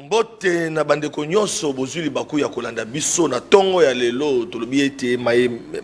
Mbote na bandeko nyonso bozuli baku ya kolanda biso na tongo ya lelo tolobi ete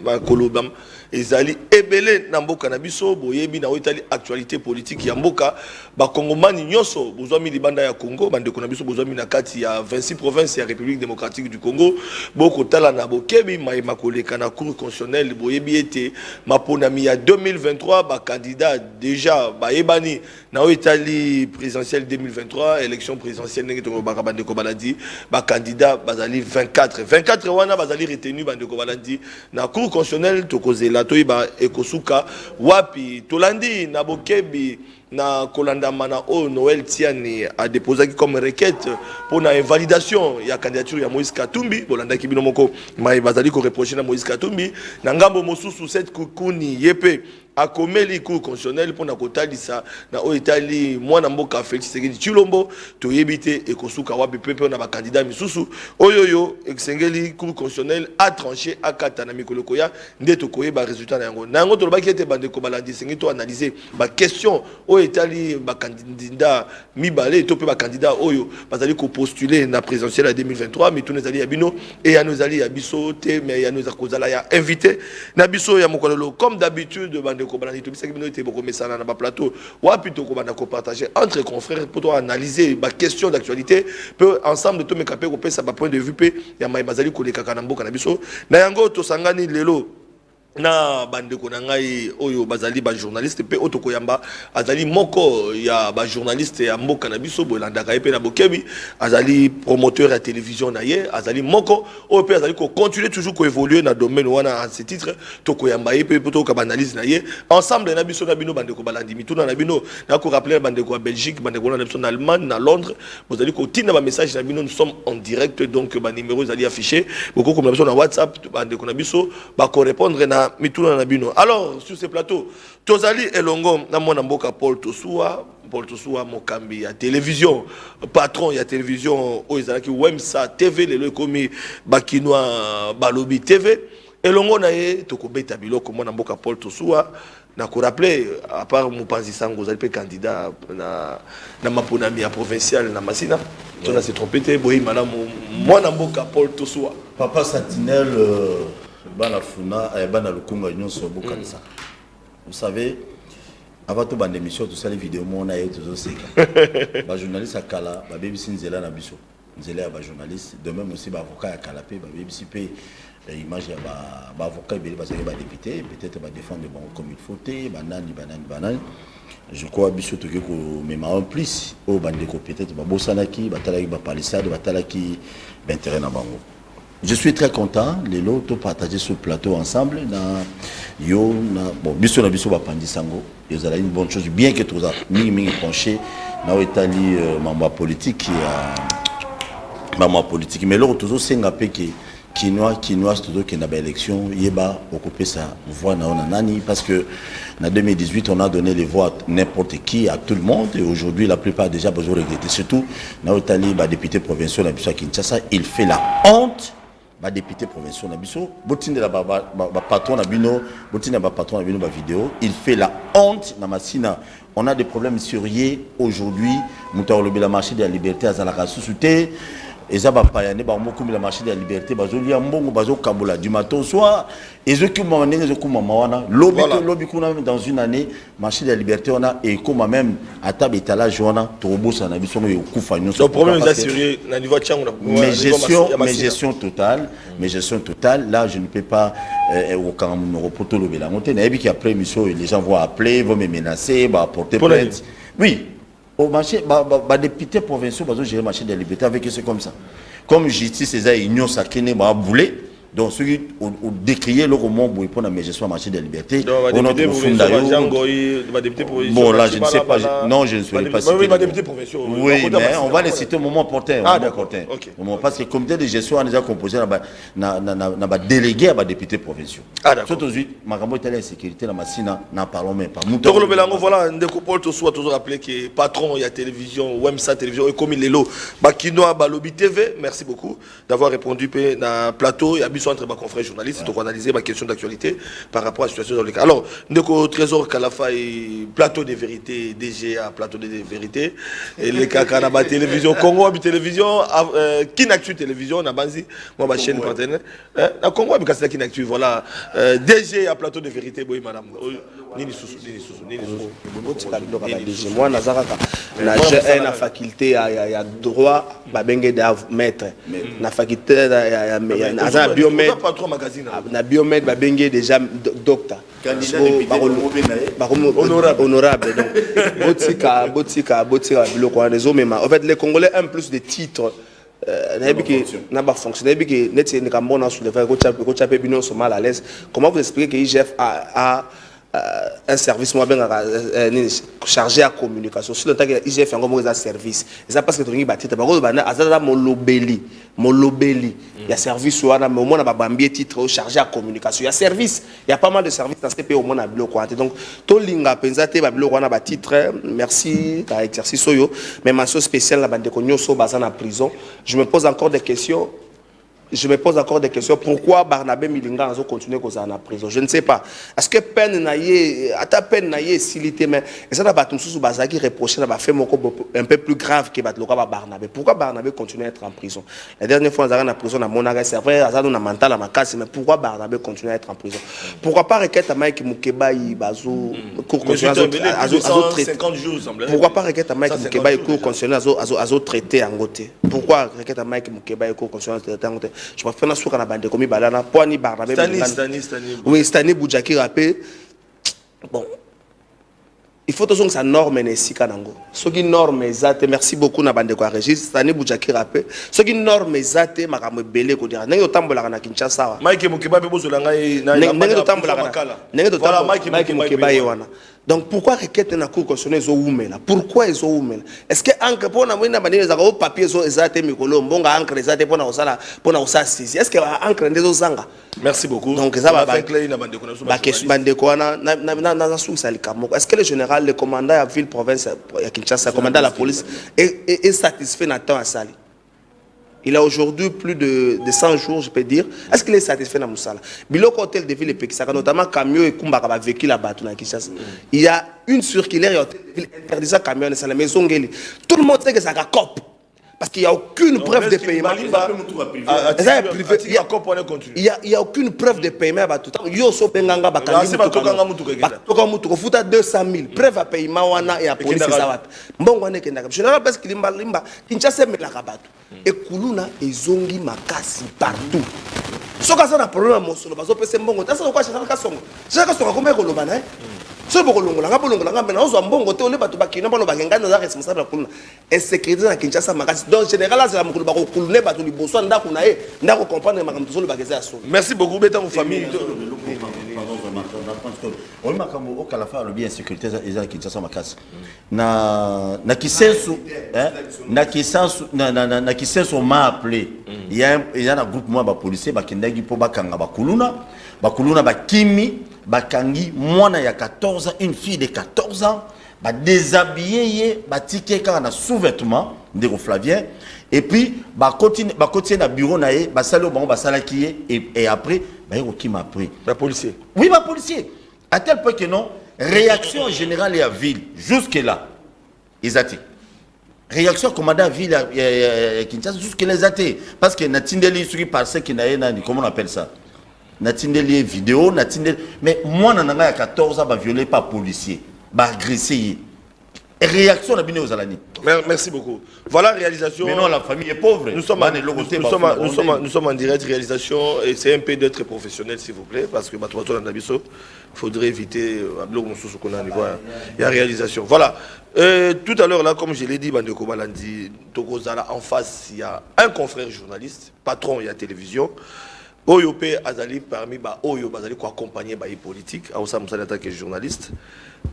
makoloba ezali ebele na mboka na biso boyebi na otali actualité politique ya mboka bakongomani nyonso bozwami libanda ya Congo bandeko na biso bozwami na kati ya 26 provinces ya République démocratique du Congo boko tala na bokebi makoleka na cour constitutionnelle boyebi ete maponami ya 2023 ba candidat déjà bayebani na otali présidentielle 2023 élection présidentielle bandeko baladi ba candidat bazali 24 wana bazali retenu bandeko baladi na cour constitutionnelle tokozela toyiba ekosuka wapi tolandi na bokebi na kolandama na o Noël Tiani a déposé comme requête pour la invalidation ya candidature ya Moïse Katumbi bolanda ki bino moko mai bazali ko reprocher na Moïse Katumbi na ngambo mosusu cette kukuni yepe akomeli cour constitutionnelle pour na kotalisa na o Italie mwana mboka Félix Tshisekedi Tshilombo to yebite ekosuka wapi pepe na ba candidat misusu oyoyo eksengeli cour constitutionnelle a tranché akata na mikoloko ya ndeto koyeba résultat na yango to lobaki ete bande ko balandi sengi to analyser ba question o Italie ba candidat mibale to pe ba candidat oyo bazali ko postuler na présidentielle à 2023 mais tout nezali ya bino et ya nozali ya biso te mais ya noza kozala ya invité na biso ya mokololo comme d'habitude bande ko balandi to bisaki bino ete boko mesana na ba plateau wapi to ko banda ko partager entre confrères pour analyser ba question d'actualité peut ensemble to mekape ko pesa ba point de vue pe ya mai bazali ko lekaka na mboka na biso na yango to sangani lelo na bandeko na ngai oyo bazali ba journaliste pe otoko yamba azali moko ya ba journaliste ya mboka na biso bolandaka pe na bokebi azali promoteur ya télévision na ye azali moko o pe azali ko continuer toujours ko évoluer na domaine wana à ce titre toko yamba pe poto ka analyse na ye ensemble na biso na bino bandeko balandi mituna na bino na ko rappeler bandeko ya Belgique bandeko na biso na Allemagne na Londres bozali ko tina ba message na bino nous sommes en direct donc ba numéro zali affiché beaucoup comme na biso na WhatsApp bandeko na biso ba ko répondre na mituna na bino. Alors sur ce plateau tozali elongo na mwana mboka Paul Tosoua mokambi ya télévision patron ya télévision o ezalaki Wemsa TV lelo komi bakinwa balobi TV elongo na ye tokobeta biloko mwana mboka Paul Tosoua na ko rappeler à part Mopanzi Sango zali pe candidat na maponami ya provincial na Masina tona se trompé boyi malamu mwana mboka Paul Tosoua papa Sentinelle bana funa bana lukunga nyonso bokanisa. Vous savez avant tout bande émission tout ça les vidéos mon na yeto seka ba journaliste akala ba BBC nzela na biso nzela ya ba journaliste de même aussi ba avocat ya kala pe ba BBC pe image ya ba avocat bele ba député peut-être ba défendre bon comme il faut te banani je crois biso to ko même en plus au bande ko peut-être ba bosanaki ba talaki ba palissade ba talaki d'intérêt na bango. Je suis très content les lots de partager ce plateau ensemble bon biso na biso ba pandi sango ils ont une bonne chose bien que tout ça mingi penché na Italie mambo politique mais l'autre toujours senga pe Kinois toujours qui n'a pas élection yeba occuper sa voix na nani parce que en 2018 on a donné les voix à n'importe qui à tout le monde et aujourd'hui la plupart déjà besoin regretter surtout na Italie ba député provincial na biso à Kinshasa il fait la honte ba député provincial na biso botine la ba patron na bino botine ba patron na bino ba vidéo il fait la honte na Masina on a des problèmes sérieux aujourd'hui muta lobi la marché de la liberté azalaka sous-souté et ça va pas y aller comme la marché de la liberté bazoli ambongo bazo kabola du matin au soir et ceux qui m'ont donné ceux qui m'ont wana lobby qu'on a dans une année marché de la liberté on a et comme même à table étalage on a tobosa na biso yo kufa nyonso le problème est assuré na niveau tchango mais gestion totale là je ne peux pas au quand me reporter le bilan on est qui après mission les gens vont appeler vont me menacer va porter plainte oui. Au marché, député provinciaux, ils ont géré le marché de la liberté avec eux, comme ça. Comme justice, c'est ça, ils ont saqué, ils ont voulu. Donc, ceux qui ont décrié le roman pour la gestion du marché de la liberté, bon, là, je ne sais pas. Non, je ne serai pas cité. Oui, mais on va les citer au moment opportun. Parce que le comité de gestion a déjà composé un délégué à des députés provinciaux. Surtout, Magambo est la sécurité, la Massina, n'en parlons même pas. Voilà, Ndeko Paul Tosoua toujours rappelé que patron, il y a télévision, Wemsa télévision, et comme il est là, Bakinoa Balobi TV, merci beaucoup d'avoir répondu à plateau. Il y a biso entre ma confrère journaliste donc analyser ma question d'actualité par rapport à la situation dans le cas. Alors ndeko Trésor Kalafa et plateau de vérité DGA plateau de vérité et les kaka na ba télévision Congo bi télévision Kinactu télévision na banzi moi ma chaîne partenaire na Congo bi kasi Kinactu voilà DG à plateau de vérité boy madame nini susu moi nazaraka na j'ai na faculté ya droit ba benge da maître na faculté ya na biomètre pas trop magazine na biomètre ba benge déjà docteur honorable donc botika biloko wana ezomema en fait les Congolais aiment plus de titres n'a pas fonctionné que net c'est une soulever mal à l'aise. Comment vous expliquez que IGF a un service moi bien chargé à communication sur le temps que IGF a un service et ça parce que tu as bâti par contre azala molobeli il y a service ou ana mais au moins na bambier titre chargé à communication il y a service il y a pas mal de services dans ce pays au moins na biloko donc to linga penzate ba biloko na ba titre merci ta exercice soyo mais mention spéciale la bande ko nyoso bazana prison je me pose encore des questions. Pourquoi Barnabé Milinga a continué à en prison? Je ne sais pas. Est-ce que peine naïe, à ta peine naïe, s'ilité, mais ça n'a pas tout sous Bazaki reproché, n'a pas fait un peu plus grave que Barnabé. Pourquoi Barnabé continue à être en prison? La dernière fois, on a en prison à Monaga, c'est vrai, on a mental à ma casse, mais pourquoi Barnabé continue à être en prison? Pourquoi pas requête à Mike Moukeba, Bazou, cours constitutionnel, 50 jours, semble. Pourquoi pas requête à Mike Moukeba, cours constitutionnel, traité en côté? Pourquoi requête à Mike Moukeba, cours constitutionnel, traité en côté? Je préfère la souka na bande komi balana poani Barnabé Stani oui Stani Boudjaki rappé bon il faut que ça norme n'est si kanango ce qui norme exacte merci beaucoup na bande ko Régis Stani Boudjaki rappé ce qui norme exacte makambo belé ko dira nenge tambola na Kinshasa Mike Mukeba be bozo langa nenge tambola Mike Mukeba yewana. Donc pourquoi requête na cour constitutionnelle zo oumela? Pourquoi ils ont oumela? Est-ce que encre pona mwina banini za ko papier zo ezate mikolo mbonga encre ezate pona osala sisi? Est-ce que encre ndezo zanga? Merci beaucoup. Donc ça va clair na bande konaso ba question bande ko na sous salikamo. Est-ce que le général le commandant à ville province ya Kinshasa commandant la police est satisfait na temps à sali? Il a aujourd'hui plus de 100 jours, je peux dire. Est-ce qu'il est satisfait dans Moussala? Biloko Hôtel de Ville et Pekisaka, notamment Kamio et Kumbaka va vécu là-bas. Il y a une circulaire Hôtel de Ville interdisant Kamio et la maison Ngeli. Tout le monde sait que ça a cop. Parce qu'il n'y a aucune preuve de paiement. Il n'y a aucune preuve de paiement. Il y a 200 000 preuves de paiement et la police. Général, parce qu'il y a et Kuluna et Zongi Makasi partout. Ce qui est un problème, c'est que c'est un bon côté. C'est pourquoi c'est un bon so bokolongola ngabolongola ngambena ozo mbongo te ole bato bakina bano bakengana za responsable la kuluna et sécurité na Kinshasa makasi donc général azala mukulu bakokulune bato liboso ndako na ye ndako comprendre makambo tozolo bageza so. Merci beaucoup beta mon famille. On makambo au Kalafa le bien sécurité za Kinshasa makasi na kisensu na kisensu m'a appelé il y a un groupe moi ba policier bakendagi po bakanga bakuluna bakimi bakangi mwana ya 14 ans une fille de 14 ans ba déshabillé ba tiké kana sous-vêtement ndeko Flavien et puis ba continuer na bureau na ye ba salo bango ba salaki et après ba yoko qui m'a pris ba policier oui ba policier à tel point que non réaction générale à ville jusque là ils attaquent réaction commandant ville Kinshasa jusque là ils attaquent parce que na tindeli sur parce que na nani comment on appelle ça natindeli vidéo natindeli mais moi nanga ya 14 ans ba violé par policier ba agressé réaction na bino aux alani. Merci beaucoup. Voilà réalisation. Mais non, la famille est pauvre. Nous sommes en direct réalisation et c'est un peu d'être professionnel s'il vous plaît parce que il faudrait éviter il y a réalisation. Voilà. Tout à l'heure là comme je l'ai dit Bandeko Balandi Tokozala en face il y a un confrère journaliste, patron il y a télévision. Oyo pe azali parmi ba Oyo bazali ko accompagner ba politique a osa musala ta que journaliste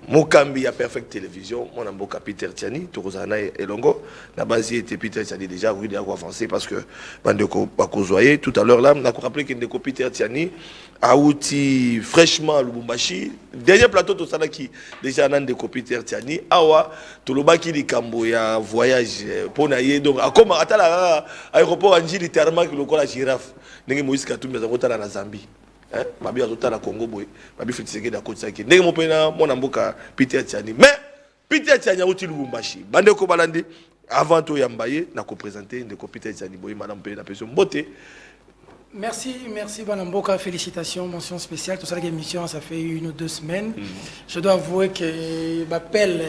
Mokambi a Perfect Télévision mon amboka Peter Tiani Tokozana elongo na base était Peter Tiani déjà oui il a avancé parce que bandeko bakozoyer tout à l'heure là on a rappelé que ndeko Peter Tiani a outil fraîchement à Lubumbashi dernier plateau to sana qui déjà ndeko Peter Tiani awa tolobaki likambo ya voyage pona ye donc comme atala aéroport anji littéralement que le la girafe ndenge Moïse Katumbi azakota na Zambie. Hein? Mabi azota na Congo boy. Mabi Félix da kotsa ki. Ndenge mopena mona mboka Peter Tiani. Mais Peter Tiani uti Lubumbashi. Bande ko balandi avant to yambaye na ko présenter ndeko Peter Tiani boy madame pe na personne mbote. Merci Banamboka, félicitations, mention spéciale. Tout ça, l'émission, ça fait 1 ou 2 semaines. Je dois avouer que m'appelle,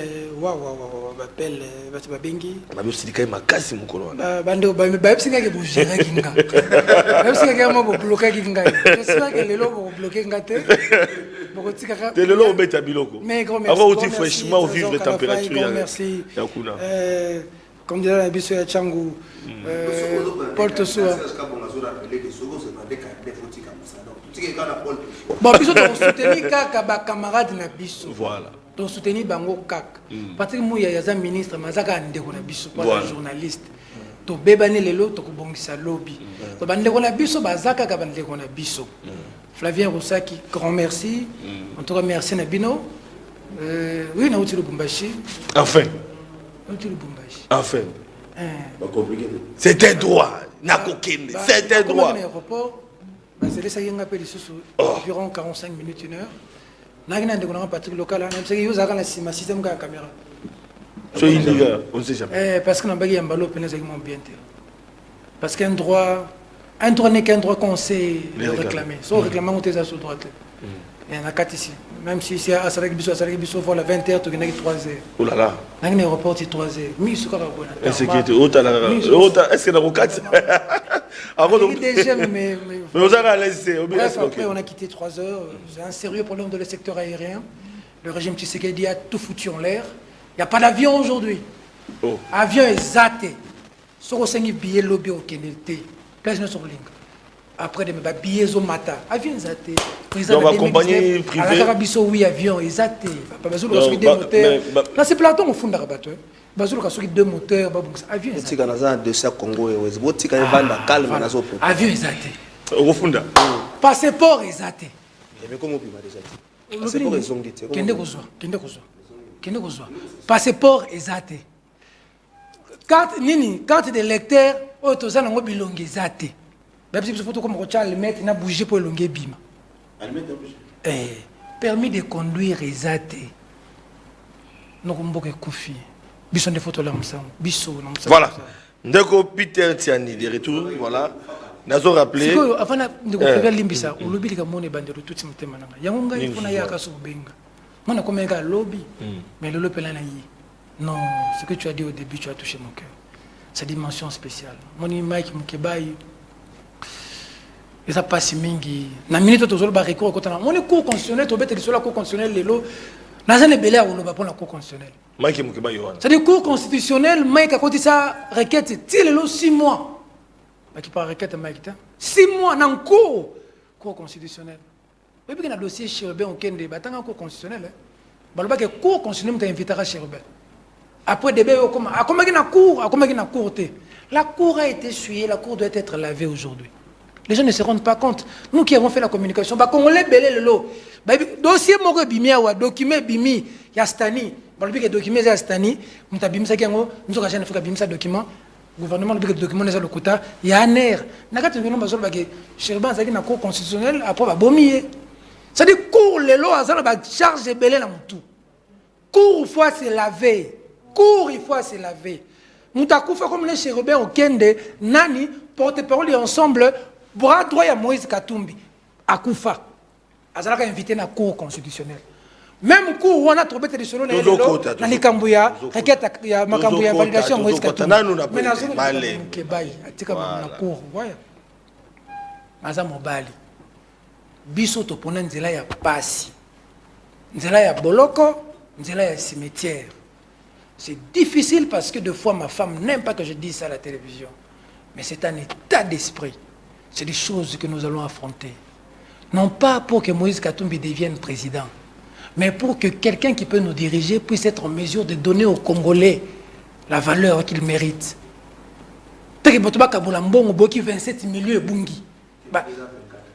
m'appelle, Bengi. Ma aussi dit quand même casse mon colon. Bando, c'est que vous gérez Ginga. C'est que moi vous bloquez Ginga. J'espère que les lots vont bloquer Ngate. De le lot bête à biloko. Mais grand merci. Avant aussi fraîchement au vivre les températures. Merci. Yakuna. Comme dirait la biso ya Changu. Porte Soa. Bon, biso to soutenir kaka ba camarade na biso. Voilà. To soutenir bango kaka. Patrick Mouya yaza ministre mazaka ndeko na biso kwa journaliste. To bebani lelo to kubongisa lobby. To bandeko na biso bazaka ka bandeko na biso. Flavien Roussaki, grand merci. En tout cas merci Nabino. Oui, na uti Lubumbashi. Enfin. Uti Lubumbashi. Enfin. compliqué. C'était droit. Nakokende. C'était droit. C'est ça qui a appelé environ 45 minutes, 1 heure. Nagina de Gonan Patrick local, c'est que vous avez un système de caméra. On ne sait jamais. Parce que nous avons un ballon bien. Parce qu'un droit n'est qu'un droit qu'on sait réclamer. Sauf réclamant, on est sur droite. Il y en a 4 ici. Même si c'est à Sarek Bisso, voilà 20h, tu as 3 heures. Oh là là. Il y a un aéroport, c'est 3 heures. Mais ce qu'on a est-ce qu'il y a un 4? Mais vous avez laissé. Après, on a quitté 3 heures. C'est un sérieux problème de le secteur aérien. Le régime Tshisekedi a tout foutu en l'air. Il n'y a pas d'avion aujourd'hui. Avion est zaté. Sur le billet lobby au Kennedy. Place sur ligne. Après, des billets au matin. Avion zaté. Dans ma compagnie privée. À la Carabiso, oui, avion est zaté. Pas besoin de 2 moteurs. Là, c'est Platon au fond de la rabatteur. Avion est zaté. Passeport est zaté. Passeport est zaté. Carte de lecteur, bilongi zaté. Permis de conduire est zaté. Voilà. Ndeko Peter Tiani de retour, voilà. Nazo rappelé. Avant de faire limbisa, on lobby ka mone bandero tout ce matin mananga. Yangonga ifuna yaka so benga. Mona comme un lobby, mais le lobby là non, ce que tu as dit au début, tu as touché mon cœur. Sa dimension spéciale. Mon Mike Mukebai. Et ça passe mingi. Na minute to zolo ba recours kotana. Mon cours constitutionnel to bete sur la cour constitutionnelle lelo. Na zane belé a wolo ba pour la cour constitutionnelle. Mike Mukebai yohana. C'est des cours constitutionnels, Mike a côté ça requête til le 6 mois. Bah qui par requête Mike 6 mois dans cours constitutionnel. Et puis que na dossier Chérubin au Kende, bah tant cours constitutionnel hein. Bah le ba que cour constitutionnel t'invitera Chérubin. Après débat comment à combien na cour, à combien na courté. La cour a été essuyée, la cour doit être lavée aujourd'hui. Les gens ne se rendent pas compte. Nous qui avons fait la communication, bah congolais belé le lot. Bah dossier moko bimia wa document bimi ya Stani. Bah le document ya Stani, muta bimisa kengo, nous ka jana fuka bimisa document. Gouvernement le document les lokuta ya ner. Nakati ngeno bazol ba ke Chérubin zaki na cour constitutionnelle après ba bomier. Ça dit cour le lot azala ba charge belé na mutu. Cour fois se laver. Cour il faut se laver. Mutakufa comme les Chérubin au Kende nani porte-parole ensemble. Bras droit à Moïse Katumbi, à Koufa, Azalaka invité na cour constitutionnelle. Même cour où on a trouvé des solutions, dans les Kambouya, requête à Makambouya, validation Moïse Katumbi. Mais dans le Kebaï, à Tikama na cour, voyez. Maza Mobali, Biso Topona Nzela ya Passi, Nzela ya Boloko, Nzela ya cimetière. C'est difficile parce que deux fois ma femme n'aime pas que je dise ça à la télévision. Mais c'est un état d'esprit. C'est des choses que nous allons affronter. Non pas pour que Moïse Katumbi devienne président, mais pour que quelqu'un qui peut nous diriger puisse être en mesure de donner aux Congolais la valeur qu'ils méritent. Parce que Botoba Kabulambon, Boki 27 millions Bungi.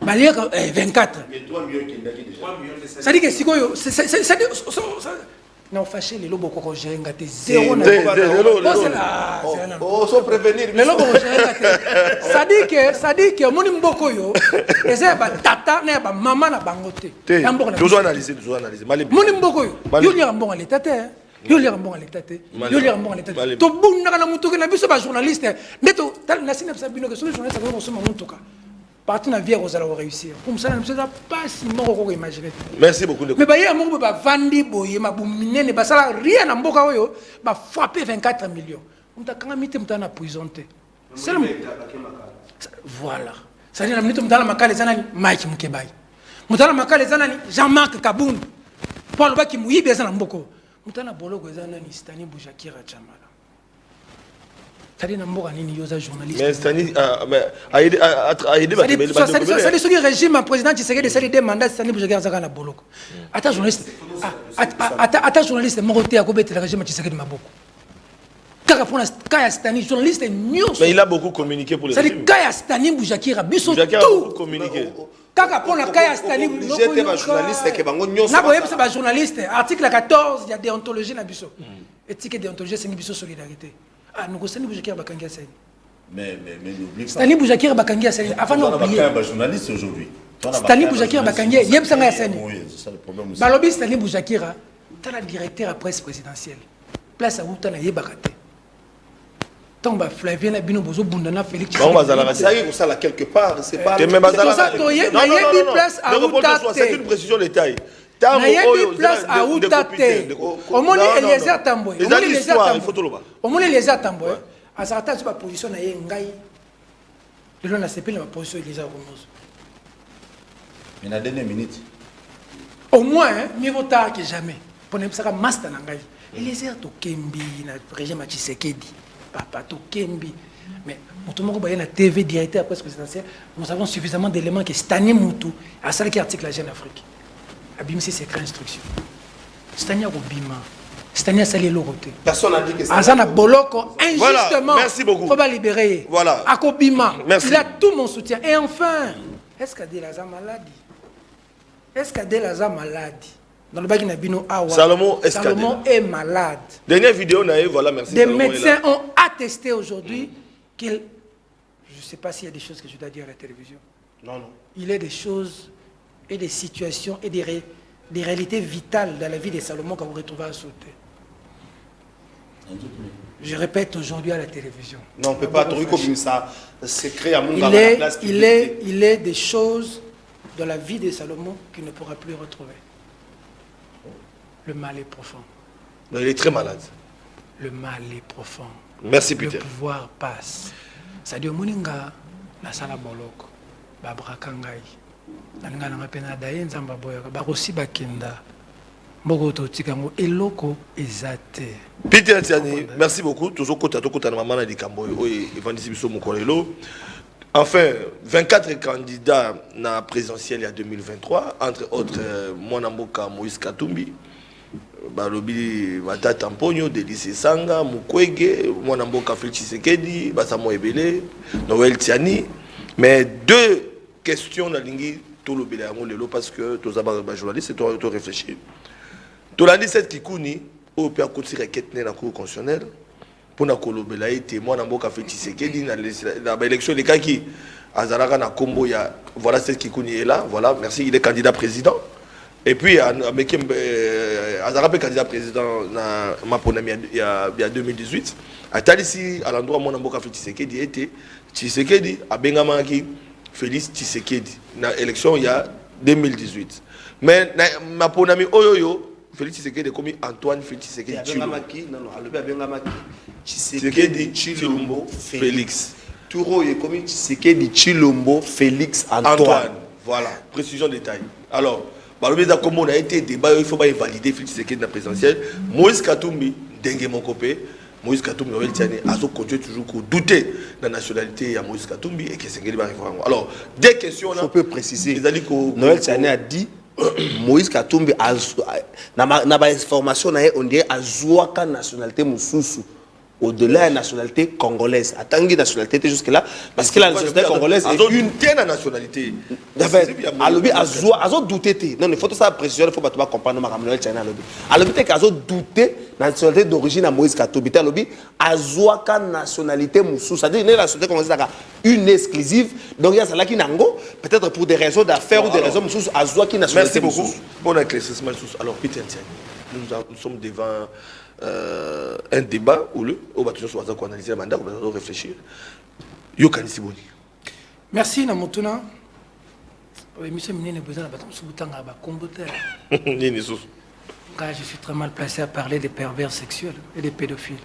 24. Ça dit que si Non, fâché, les lobos qu'on gère, gâté zéro. Oh, faut prévenir. Les lobos qu'on gère, gâté. Ça dit que mon imboko yo, et c'est ba tata, ne ba maman na bangote. Nous analyser. Mon imboko yo, yo li rambon à l'état. Yo li rambon à l'état. Yo li rambon à l'état. To bunda na mutuka na biso ba journaliste. Neto, na sina sabino que sur les journalistes ko soma mutuka. Partout dans la vie, vous allez réussir. Comme ça, je ne sais pas si vous imaginer. Merci beaucoup. Mais il y a un moment où Vandi Boye, ma boumine, ne ça rien en boka oyo, va frapper 24 millions. On t'a quand même mis en prison. Voilà. Ça dit, on a mis dans la maca les années, Mike Mukebay. Dans la maca les années, Jean-Marc Kaboun. Paul Baki Mouyi, bien en boko. Dans la bolo, les années, Stani Boujakira Chamala. C'est-à-dire que journaliste. Mais Stani a aidé c'est le régime en président qui s'est décidé de mandats Stani Boujakia Zagana Boloko. Attends journaliste. Attends journaliste Moroté à Kobet le régime qui s'est décidé de Maboko. Car pour Kaya Stani journaliste news. Mais il a beaucoup communiqué pour les régimes. C'est-à-dire Kaya Stani Boujakia Biso tout. Beaucoup communiqué. Car pour Kaya Stani j'étais un journaliste qui bango nyos. Na boye c'est journaliste. Article 14 il y a déontologie na biso. Éthique et déontologie c'est biso solidarité. Ah, nous Stani Boujakia Bakangia Sani. Mais n'oublie pas. Stani Boujakia Bakangia Sani. Avant d'oublier. Un journaliste aujourd'hui. Stani Boujakia Bakangia, Yeb Sanga Sani. Oui, c'est ça le problème aussi. Balobi Stani Boujakia, tu la directeur à presse présidentielle. Place à où tu as Yebakate. Tomba Flavien a bino bozo bundana Félix. On va à ça ça là quelque part, c'est pas. Non, c'est une précision détail. Place à Outate. Au moins Eliezer Tamboy. Au moins Eliezer Tamboy. À certains sur la position na Yengai. Le long a CP la position Eliezer Romos. Mais la dernière minute. Au moins mieux vaut tard que jamais. Pour ne pas master nangai. Eliezer to Kembi na régime Tshisekedi. Papa to Kembi. Mais Moutoumoko Baye na TV directeur presse présidentielle, nous avons suffisamment d'éléments que Stani Moutou à ça qui article la Jeune Afrique. Abimsi c'est créer instruction. Stania Robima. Stania Sali Loroté. Personne n'a dit que ça. Azana Boloko, injustement. Voilà, merci beaucoup. Faut pas libérer. Voilà. Akobima. Merci. Il a tout mon soutien. Et enfin, est-ce qu'Adel Aza maladie? Est-ce qu'Adel Aza maladie? Dans le bagage Nabino Awa. Salomon est malade. Dernière vidéo, voilà, merci. Des médecins ont attesté aujourd'hui qu'il. Je ne sais pas s'il y a des choses que je dois dire à la télévision. Non. Il y a des choses et des situations et des réalités vitales dans la vie de Salomon qu'on vous retrouvez à sauter. Je répète aujourd'hui à la télévision. Non, on ne peut pas trouver comme ça. C'est créé à mon il est des choses dans la vie de Salomon qu'il ne pourra plus retrouver. Le mal est profond. Mais il est très malade. Le mal est profond. Merci Peter. Le pouvoir passe. C'est-à-dire, Moninga, la sala boloko, Babrakangai. Nanga nanga pena daye nzamba boyoka bakosi bakenda mboko totikango eloko ezate. Peter Tiani, merci beaucoup. Toujours kota na mama na likambo oyo evandisi biso mokolelo. Enfin, 24 candidats na présidentielle en 2023, entre autres Mwanamboka Moïse Katumbi, Balobi Matata Mponyo, Délice Sanga, Mukwege, Mwanamboka Félix Tshisekedi, Basamo Ebele, Noël Tiani. Mais deux questions na lingi tout le bélango lelo parce que tous les journalistes tout réfléchir. Tout l'année cette kikouni au père côté requête na cour constitutionnelle pour na kolobela témoin na mboka Félix Tshisekedi na élection les cas qui azalaka na kombo ya voilà cette kikouni est là voilà merci il est candidat président et puis Mekem azalaka candidat président na maponami il y a 2018 atalisi à l'endroit mon mboka Félix Tshisekedi était Tshisekedi a bengamaki Félix Tshisekedi na élection il y a 2018 mais ma ponami oyoyo Félix Tshisekedi comme Antoine Félix Tshisekedi Tshisekedi Chilombo Félix Touro est comme Tshisekedi Chilombo Félix Antoine voilà précision détail alors balobeza comme on a été débat il faut pas valider Félix Tshisekedi na présidentielle Moïse Katumbi dengue mon copé Moïse Katumbi Noël Tiani a continué toujours à douter de la nationalité de Moïse Katumbi et que c'est qu'il va arriver. Alors, des questions là. On peut préciser. Noël Tiani a dit Moïse Katumbi a na information on dirait a jouaka nationalité mususu. au-delà de la nationalité congolaise. Attends, nationalité jusque-là, parce que la nationalité congolaise est une nationalité. Alors, ils ont douté. Non, il faut tout ça préciser, il faut pas comprendre ma China. Alors, ils ont douté la nationalité d'origine à Moïse Katumbi. Alors, ils ont nationalité moussou. C'est-à-dire que la nationalité congolaise est une exclusive. Donc, il y a celle qui nango, peut-être pour des raisons d'affaires ou des raisons moussou, ils ont nationalité moussou. Merci beaucoup. Bon éclaircissement. Alors, Peter Ntiani, nous sommes devant un débat où le bâtiment soit analyser le mandat, on va réfléchir. Yo kanisi boni. Merci Namotuna. Monsieur Minene besoin de bâtiment sous tanga ba comboter. Nini sous. Car je suis très mal placé à parler des pervers sexuels et des pédophiles.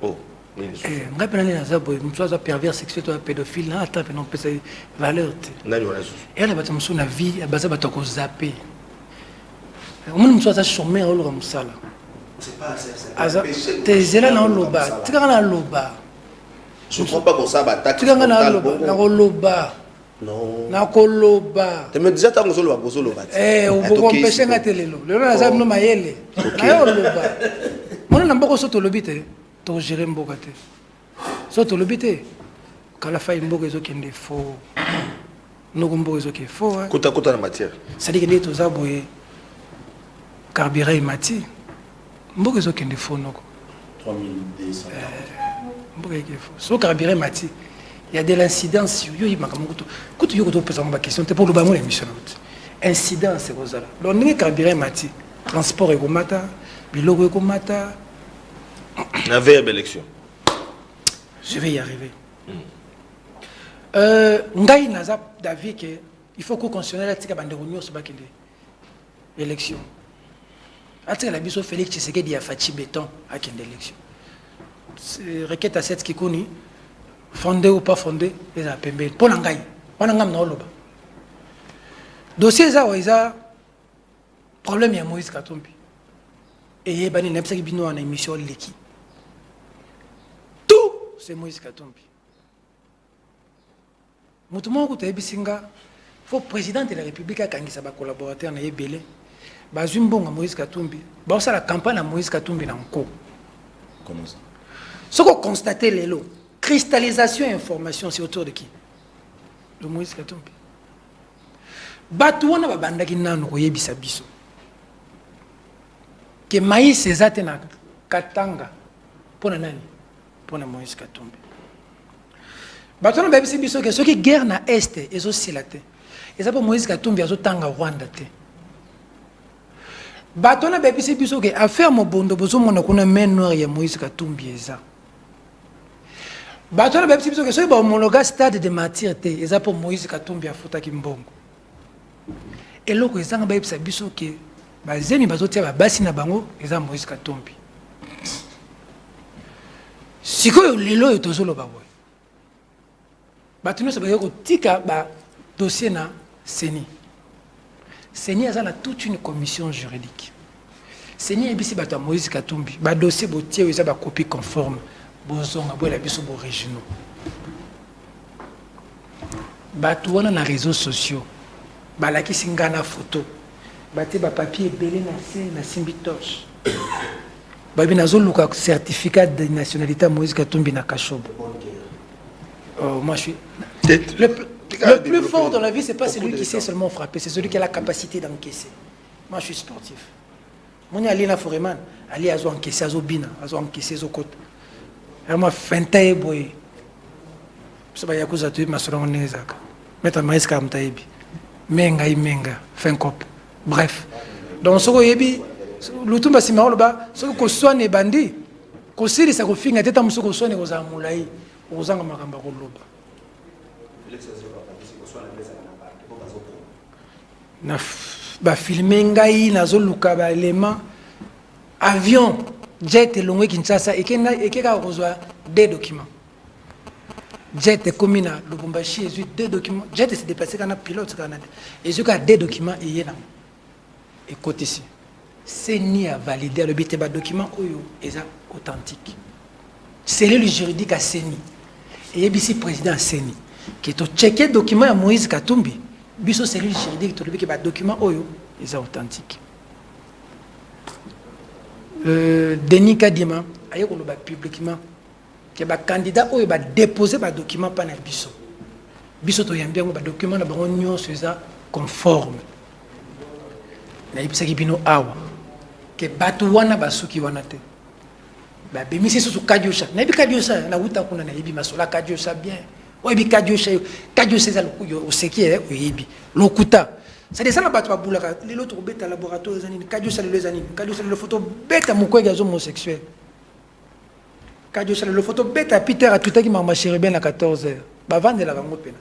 Oh, nini sous. Eh, ngapena ni nazabo, mtwaza pervers sexuel toi pédophile na ata pe non pesa valeur te. Nani wana sous. Et là bâtiment sous na vie, baza batako zapper. Omuntu mtwaza chômeur olo musala. C'est pas tes élèves dans l'oba, tu as l'oba. Je ne crois pas qu'on s'abatte. Tu as l'oba. Non. Na koloba. Tu me disais tant que je l'oba, je l'oba. Eh, on peut empêcher na telelo. Le na za no mayele. Na yo loba. Mona na mboko so to lobite, to gérer mboka te. So to lobite. Kala fa mboka zo kende fo. No mboka zo ke fo. Kota na matière. Ça dit que les to za boye. Carburant mati. Mboka zo kende fo noko 3200 mboka ke fo so carburant mati il y a de l'incidence yo yi makamu kutu yo ko to pesa ma question te pour le bango l'émission incidence c'est quoi ça donc ni carburant mati transport et komata biloko e komata na verbe élection je vais y arriver ngai naza d'avis que il faut que constitutionnel tika bande réunion so bakende élection. Après la biso Félix Tshisekedi a Fachi Béton à quelle élection. C'est requête à 7 qui connaît fondé ou pas fondé les a pembé pour l'angai on ngam na loba dossier ça oiza problème ya Moïse Katumbi et bani nepsa ki bino en émission leki tout c'est Moïse Katumbi mutumo ko tebisinga faut président de la République a kangisa ba collaborateur na yebele Bazumbonga Moïse Katumbi, ça la campagne à Moïse Katumbi dans co. Comment ça? Ce qu'on constate les lots, cristallisation et information, c'est autour de qui? De Moïse Katumbi. Batouana babandaki nanu ko yebisa biso. Que maïs ezate na Katanga pona nani? Pona Moïse Katumbi. Batouana babisa biso que ceux qui guerre na est ezo silate. Et ça pour Moïse Katumbi azo tanga Rwanda te. Batona bebisi biso ke affaire mobondo bozo mona kuna main noire ya Moïse Katumbi eza. Batona bebisi biso ke so ba homologa stade de martyr te eza pour Moïse Katumbi afuta ki mbongo. Eloko ezanga bebisa biso ke bazemi bazotia ba basi na bango eza Moïse Katumbi. Sikoyo lelo yo tozolo baboy. Batona so ba yoko tika ba dossier na Seni. Seni a toute une commission juridique. Seni ebisi bato Moïse Katumbi, ba dossier botier eza ba copie conforme, bozonga bola biso bo régionaux. Bato wana na réseaux sociaux, ba la kisingana photo, baté ba papier belé na simbi torche. Ba bi nazo luka certificat de nationalité Moïse Katumbi na Kashobo. Oh, moi je suis le plus fort dans la vie, ce n'est pas celui qui sait seulement frapper, c'est celui qui a la capacité d'encaisser. Moi, je suis sportif. Moi, je suis allé à Foreman, allé à encaisser, à Zobina, à encaisser aux côtes. Et moi, fentaye boy. Ça va y avoir des choses à faire. Mettre un maïs comme taïbi. Menga, fin cop. Bref. Donc, ce que je l'outumba si marolo ba, ce que soit ne bandi, que c'est ça que finit, tête à monsieur que soit ne osa moulai, osa makamba koloba. Na ba filmer ngai nazo luka ba élément avion jet longwe Kinshasa ekeka kozwa des documents jet komina Lubumbashi ezu des documents jet se déplacer kana pilote kana ezu ka des documents et yena et côté ici c'est ni à valider le bité ba document oyo eza authentique c'est le juridique à Seni et ici président Seni qui to checker document à Moïse Katumbi biso c'est le juridique to le ba document oyo eza authentique Denis Kadima aye koloba publiquement que ba candidat oyo ba déposer ba document pa na biso biso to yambi ngo ba document na bango nyonso eza conforme na yebisaki bino awa que bato wana basuki wana te ba bemisi susu kadiosha na yebi kadiosha na uta kuna na yebi masola kadiosha bien oyebi kadiosha eza lokuyo oseki oyebi lokuta c'est ça na bato babulaka lelo to beta laboratoire ezani kadiosha lelo ezani kadiosha lelo photo beta mokwega zo homosexuel kadiosha lelo photo beta Peter a tutaki mama chérubin à 14h ba vandela bango pena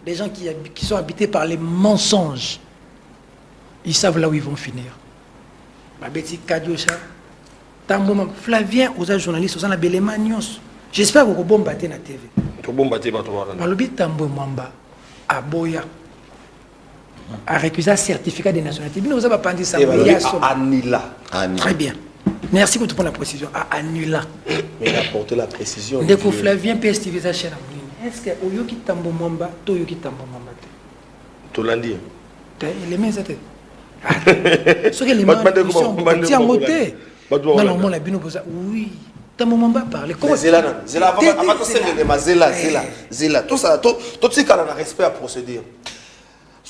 des gens qui sont habités par les mensonges ils savent là où ils vont finir ba beti kadiosha tambo Flavien aux journalistes aux belema nyos j'espère que bomba te na TV to bomba te ba to wana balobi tambo mwamba aboya a récusé certificat de nationalité bino vous avez pandi ça Anila. Très bien, merci pour la précision Anila mais il a apporté la précision ndeko Flavien PSTV za chaîne est-ce que oyoki tambo mwamba to yoki tambo mwamba te to landi te les mains étaient ce que les mains sont en moté non mon la bino boza oui tambo mwamba parler comment zela avant to sele ma zela tout ça tout tika na respect à procédure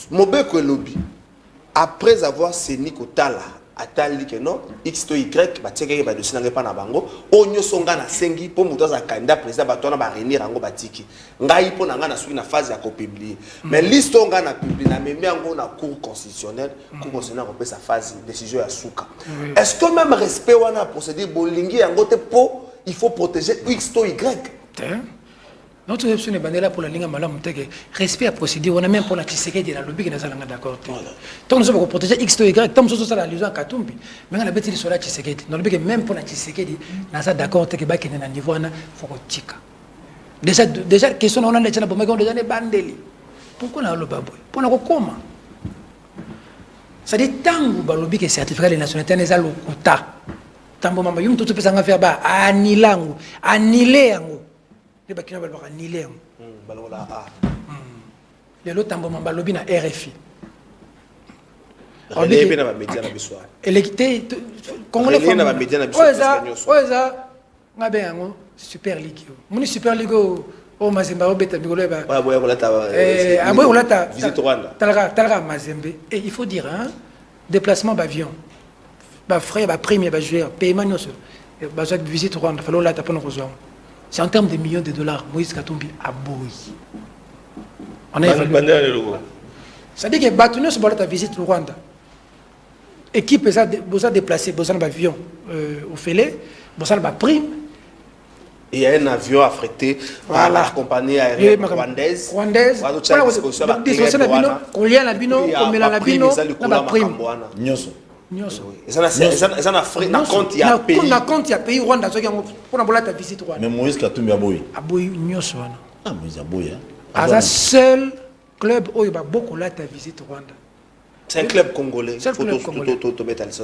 Mobeko et lobby après avoir saigné Kotala atali que non x to y batieke ba dossier na pas na bango onyo songa na sengi po muto za candidat président batona ba réunir ngo batiki ngai po na nga na suki na phase ya ko publier mais liste onga na publier na memi ngo na cour constitutionnelle ko sa phase décision ya suka est-ce que même respect wana procédure bolingi yango te po il faut protéger x to y notre option est bandela pour la ligne malamu teke respect à procédure on a même pour la Tshisekedi la lobby que nous allons d'accord tant nous avons protéger x to y tant nous sommes la liaison Katumbi mais on a bêti sur la Tshisekedi nous lobby que même pour la Tshisekedi nous sommes d'accord teke ba kene na niveau na faut tika déjà question on a les gens bomba on déjà les bandeli pourquoi na loba boy pour na kokoma ça dit tangu ba lobby que certificat de nationalité les alokuta tambo mamba yum tout pesa nga faire ba anilangu anileangu bakina balbaka nilem balola lelo tambo mambalobi na RFI relé na ba média na biswa électé congolais na ba média na biswa oza ngabe yango super league muni super league o mazembe obeta bigolo ba boya kolata aboy kolata visite Rwanda talaka mazembe et il faut dire hein déplacement d'avion ba frais ba prime ba joueur paiement nyonso ba soit visite Rwanda falo la tapona kozwa. C'est en termes de millions de dollars. Moïse Katumbi a boui. On a évalué. C'est-à-dire que Batounio se balade à visite le Rwanda. Équipe a déplacé, besoin d'avion au Félé, besoin de prime. Il y a un avion affrété par la compagnie aérienne rwandaise. Rwandaise. Mais Moïse Katumbi aboyi. Aboyi nyoso wana. Ah Moïse aboyi. Asa seul club où il va beaucoup là ta visite Rwanda. C'est un club congolais.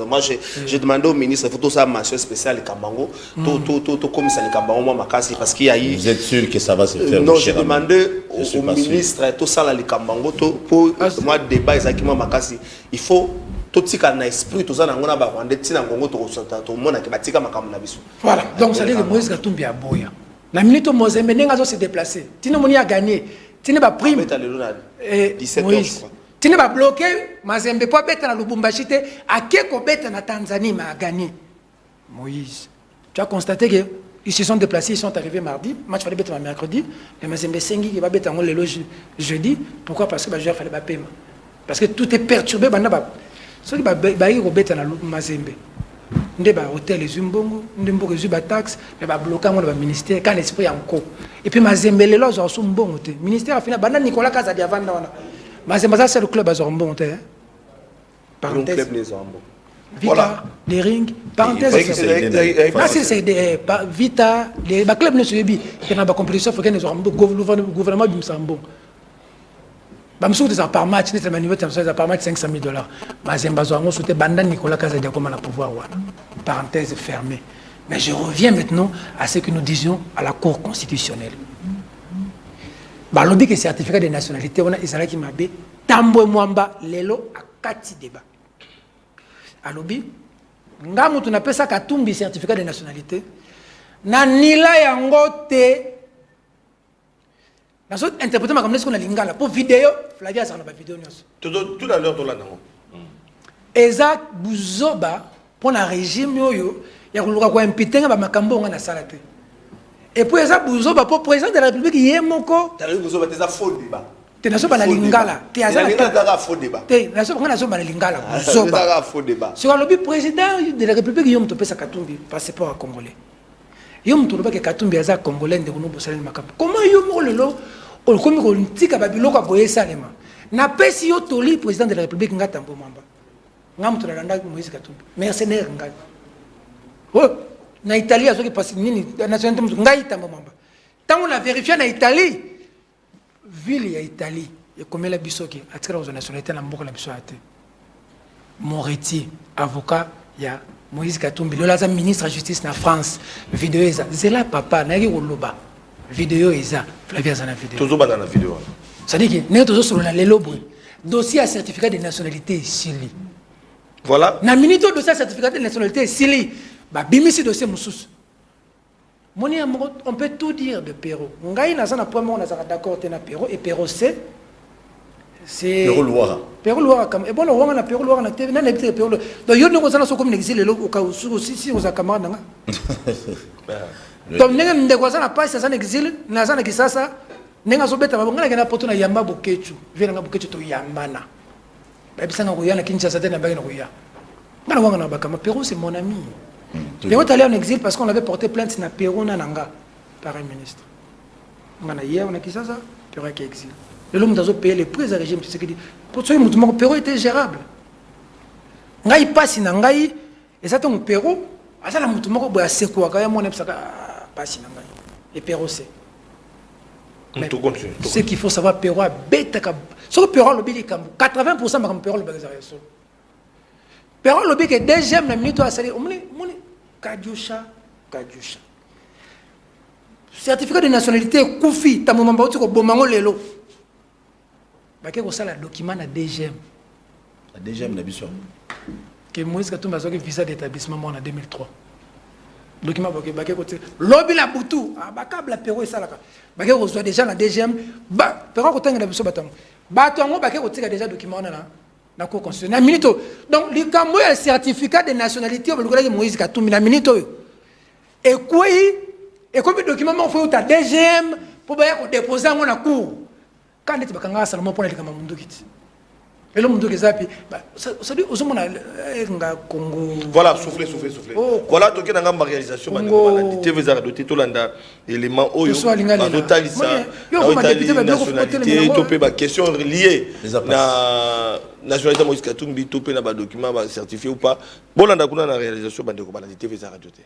Moi, j'ai demandé au ministre, il faut tout ça mention spéciale Kambango, tout comme ça Kambango moi makasi parce qu'il y a eu. Vous êtes sûr que ça va se faire? Non, j'ai demandé au ministre tout ça là les Kambango pour moi débat exactement makasi. Il faut tout ce qu'on a esprit tout ça na ngona ba Rwanda tina ngongo to sota to mona ke batika makambo na biso. Voilà. Donc ça dit que Moïse Katumbi a boya. La minute Mozambique nenga zo se déplacer. Tino moni a gagné. Tino ba prime. 17 Moïse. Tino ba bloqué Mazembe po beta na Lubumbashi te akeko beta na Tanzanie ma a gagné. Moïse. Tu as constaté que ils se sont déplacés, ils sont arrivés mardi, match fallait beta mercredi, les Mazembe sengi qui va beta ngol le jeudi. Pourquoi? Parce que ba joueur fallait ba paiement. Parce que tout est perturbé bana ba. Ce qui ba yi ko beta na Mazembe. Nde ba hôtel ezumbongo, nde mboko ezuba taxe, mais ba bloquer mon ministère quand l'esprit encore. Et puis Mazembe lelo zo so mbongo te. Ministère a fini bana Nicolas Kazadi avanda wana. Mazembe ça c'est le club azor mbongo te. Parenthèse. Vita, les rings, parenthèse. C'est Vita, les clubs ne se yebi, il y a ba compétition faut que gouvernement du Msambo. Bamsou des par match, n'est pas niveau de par match $500,000. Mazembe zo soute banda Nicolas Kazadi comme la pouvoir wana. Parenthèse fermée. Mais je reviens maintenant à ce que nous disions à la Cour constitutionnelle. Balobi que certificat de nationalité on a Israël qui m'a bé tambo mwamba lelo akati débat. Alobi ngamu tunapesa Katumbi certificat de nationalité na nila yango te nazo interpréter ma comme ce qu'on a lingala pour vidéo Flavia ça na ba vidéo nyos tout à l'heure to la nango eza buzoba pour la régime yoyo ya kuluka kwa impitenga ba makambo nga na sala te et puis eza buzoba pour président de la république yemoko t'as vu buzoba tes faux débat te nazo ba na lingala te azala ta faux débat te nazo ba na lingala buzoba ta faux débat sur le président de la république yom to pesa Katumbi passeport à congolais yom to lobaka Katumbi aza congolais de kono bosala makambo comment yom lelo on komi ko ntika ba biloko boye salema na pesi yo toli président de la république ngata mbo mamba ngam to landa Moïse Katumbi mercenaire ngai oh na Italie azoki passe nini nationalité ngai tambo mamba tango na vérifier na Italie ville ya Italie et comme la bisoki atira aux nationalité na mboka la biso ate Moretti avocat ya Moïse Katumbi le laza ministre de la justice na France vidéo eza zela papa na ki koloba vidéo eza Flavia zana vidéo tozo bana na vidéo ça dit que ne tozo sur la lelo boy dossier à certificat de nationalité sili voilà na minute dossier à certificat de nationalité sili ba bimisi dossier mususu moni on peut tout dire de Perrault ngai na zana point on a d'accord te na Perrault et Perrault c'est Perrault Loire comme et bon on a Perrault Loire na TV na n'habite Perrault donc yo ne so comme l'exil le au cas où si aux camarades nga donc nenga ndeko sana pas ça exil na zana kisasa nenga so beta babonga na poto na yamba bokechu vena nga bokechu to yambana babisanga ko yana Kinshasa tena bagina ko ya ngana wanga na bakama Perrault c'est mon ami Perrault est allé en exil parce qu'on avait porté plainte na Perrault na nanga par un ministre ngana hier on a kisasa Perrault qui exil le l'homme dans payer les prix à régime c'est que dit pour toi mon Perrault était gérable ngai passe na ngai et ça ton Perrault asa la mutu moko boya sekwa ka ya mona psaka passe na ngai et Perrault c'est ce qu'il faut savoir Perrault beta ka so Perrault lobi kambo 80% ma Perrault lobi za reso Perrault lobi que deuxième la minute à salir moni kadiusha certificat de nationalité koufi ta momamba uti ko bomango lelo bake ko sala document na DGM na biso que Moïse Katumbi a eu visa d'établissement en 2003 document bake ko lobby la butu bakable Perrault et salaka bake ko soit déjà na DGM ba Perrault ko tanga na biso batango batango bake ko tika déjà document na cour constitutionnelle na minute donc likambo ya certificat de nationalité au lokola Moïse Katumbi na minute et quoi et comme document mo faut ta DGM pour ba ko déposer ngo na cour quand tu bakanga seulement pour les kamundu kiti et le mundu kezapi ça dit aux mona nga Congo voilà souffler voilà toke na ngamba réalisation bana TV za doté to landa élément oyo totalisa nationalité topé ba question liée na nationalité Moïse Katumbi topé na ba document ba certifié ou pas bolanda kuna na réalisation bande ko bana TV za doté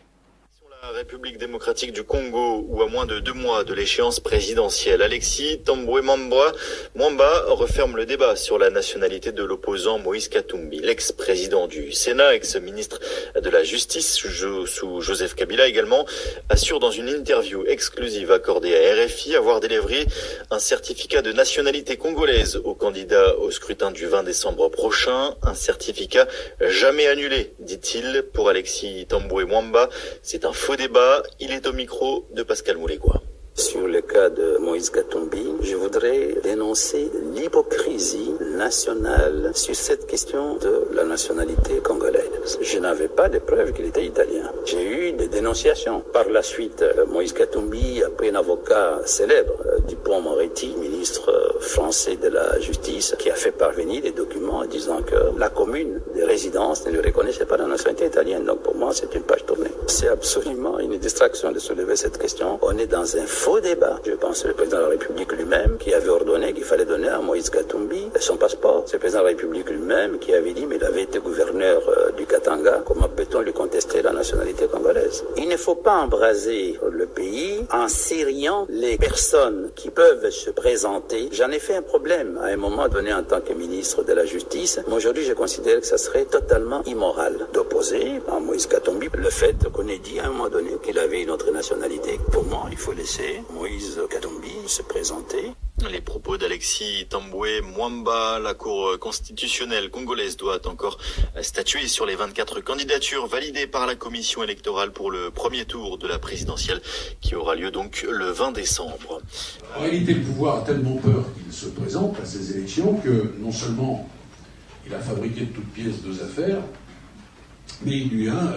la République démocratique du Congo, où à moins de 2 mois de l'échéance présidentielle, Alexis Tambwe Mwamba referme le débat sur la nationalité de l'opposant Moïse Katumbi. L'ex-président du Sénat, ex-ministre de la Justice sous Joseph Kabila également, assure dans une interview exclusive accordée à RFI avoir délivré un certificat de nationalité congolaise aux candidats au scrutin du 20 décembre prochain. Un certificat jamais annulé, dit-il. Pour Alexis Tambwe Mwamba, c'est un faux débat, il est au micro de Pascal Moulégois. Sur le cas de Moïse Katumbi, je voudrais dénoncer l'hypocrisie nationale sur cette question de la nationalité congolaise. Je n'avais pas de preuves qu'il était italien. J'ai eu des dénonciations. Par la suite, Moïse Katumbi a pris un avocat célèbre, Dupond-Moretti, ministre français de la Justice, qui a fait parvenir des documents disant que la commune de résidence ne lui reconnaissait pas la nationalité italienne. Donc pour moi, c'est une page tournée. C'est absolument une distraction de soulever cette question. On est dans un faux débat. Je pense que le président de la République lui-même qui avait ordonné qu'il fallait donner à Moïse Katumbi son passeport. C'est le président de la République lui-même qui avait dit, mais il avait été gouverneur du Katanga, comment peut-on lui contester la nationalité congolaise? Il ne faut pas embraser le pays en sériant les personnes qui peuvent se présenter. J'en ai fait un problème à un moment donné en tant que ministre de la Justice, mais aujourd'hui je considère que ça serait totalement immoral d'opposer à Moïse Katumbi le fait qu'on ait dit à un moment donné qu'il avait une autre nationalité. Pour moi, il faut laisser Moïse Katumbi se présenter. Les propos d'Alexis Tambwe Mwamba, la Cour constitutionnelle congolaise doit encore statuer sur les 24 candidatures validées par la commission électorale pour le premier tour de la présidentielle qui aura lieu donc le 20 décembre. En réalité, le pouvoir a tellement peur qu'il se présente à ces élections que non seulement il a fabriqué de toutes pièces 2 affaires, mais il lui a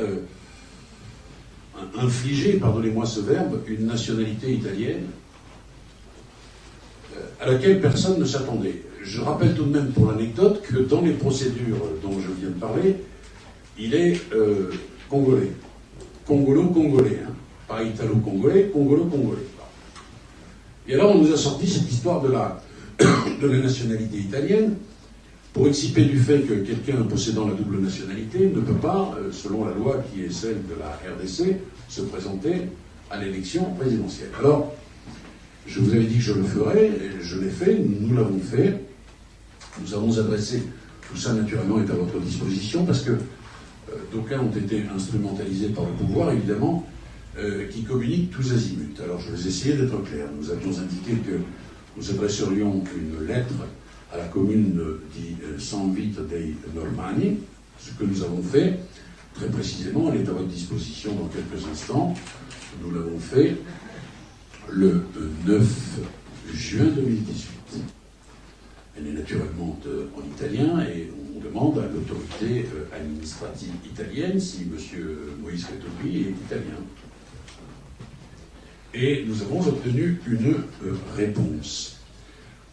infligé, pardonnez-moi ce verbe, une nationalité italienne à laquelle personne ne s'attendait. Je rappelle tout de même pour l'anecdote que dans les procédures dont je viens de parler, il est congolais. Congolo-congolais, hein. Pas italo-congolais, congolo-congolais. Et alors on nous a sorti cette histoire de la nationalité italienne pour exciper du fait que quelqu'un possédant la double nationalité ne peut pas, selon la loi qui est celle de la RDC, se présenter à l'élection présidentielle. Alors, je vous avais dit que je le ferais, et je l'ai fait, nous l'avons fait. Nous avons adressé, tout ça naturellement est à votre disposition, parce que d'aucuns ont été instrumentalisés par le pouvoir, évidemment, qui communiquent tous azimuts. Alors je vais essayer d'être clair. Nous avions indiqué que nous adresserions une lettre à la commune di San Vito dei Normanni, ce que nous avons fait. Très précisément, elle est à votre disposition dans quelques instants. Nous l'avons fait le 9 juin 2018. Elle est naturellement en italien et on demande à l'autorité administrative italienne si M. Moïse Katumbi est italien. Et nous avons obtenu une réponse.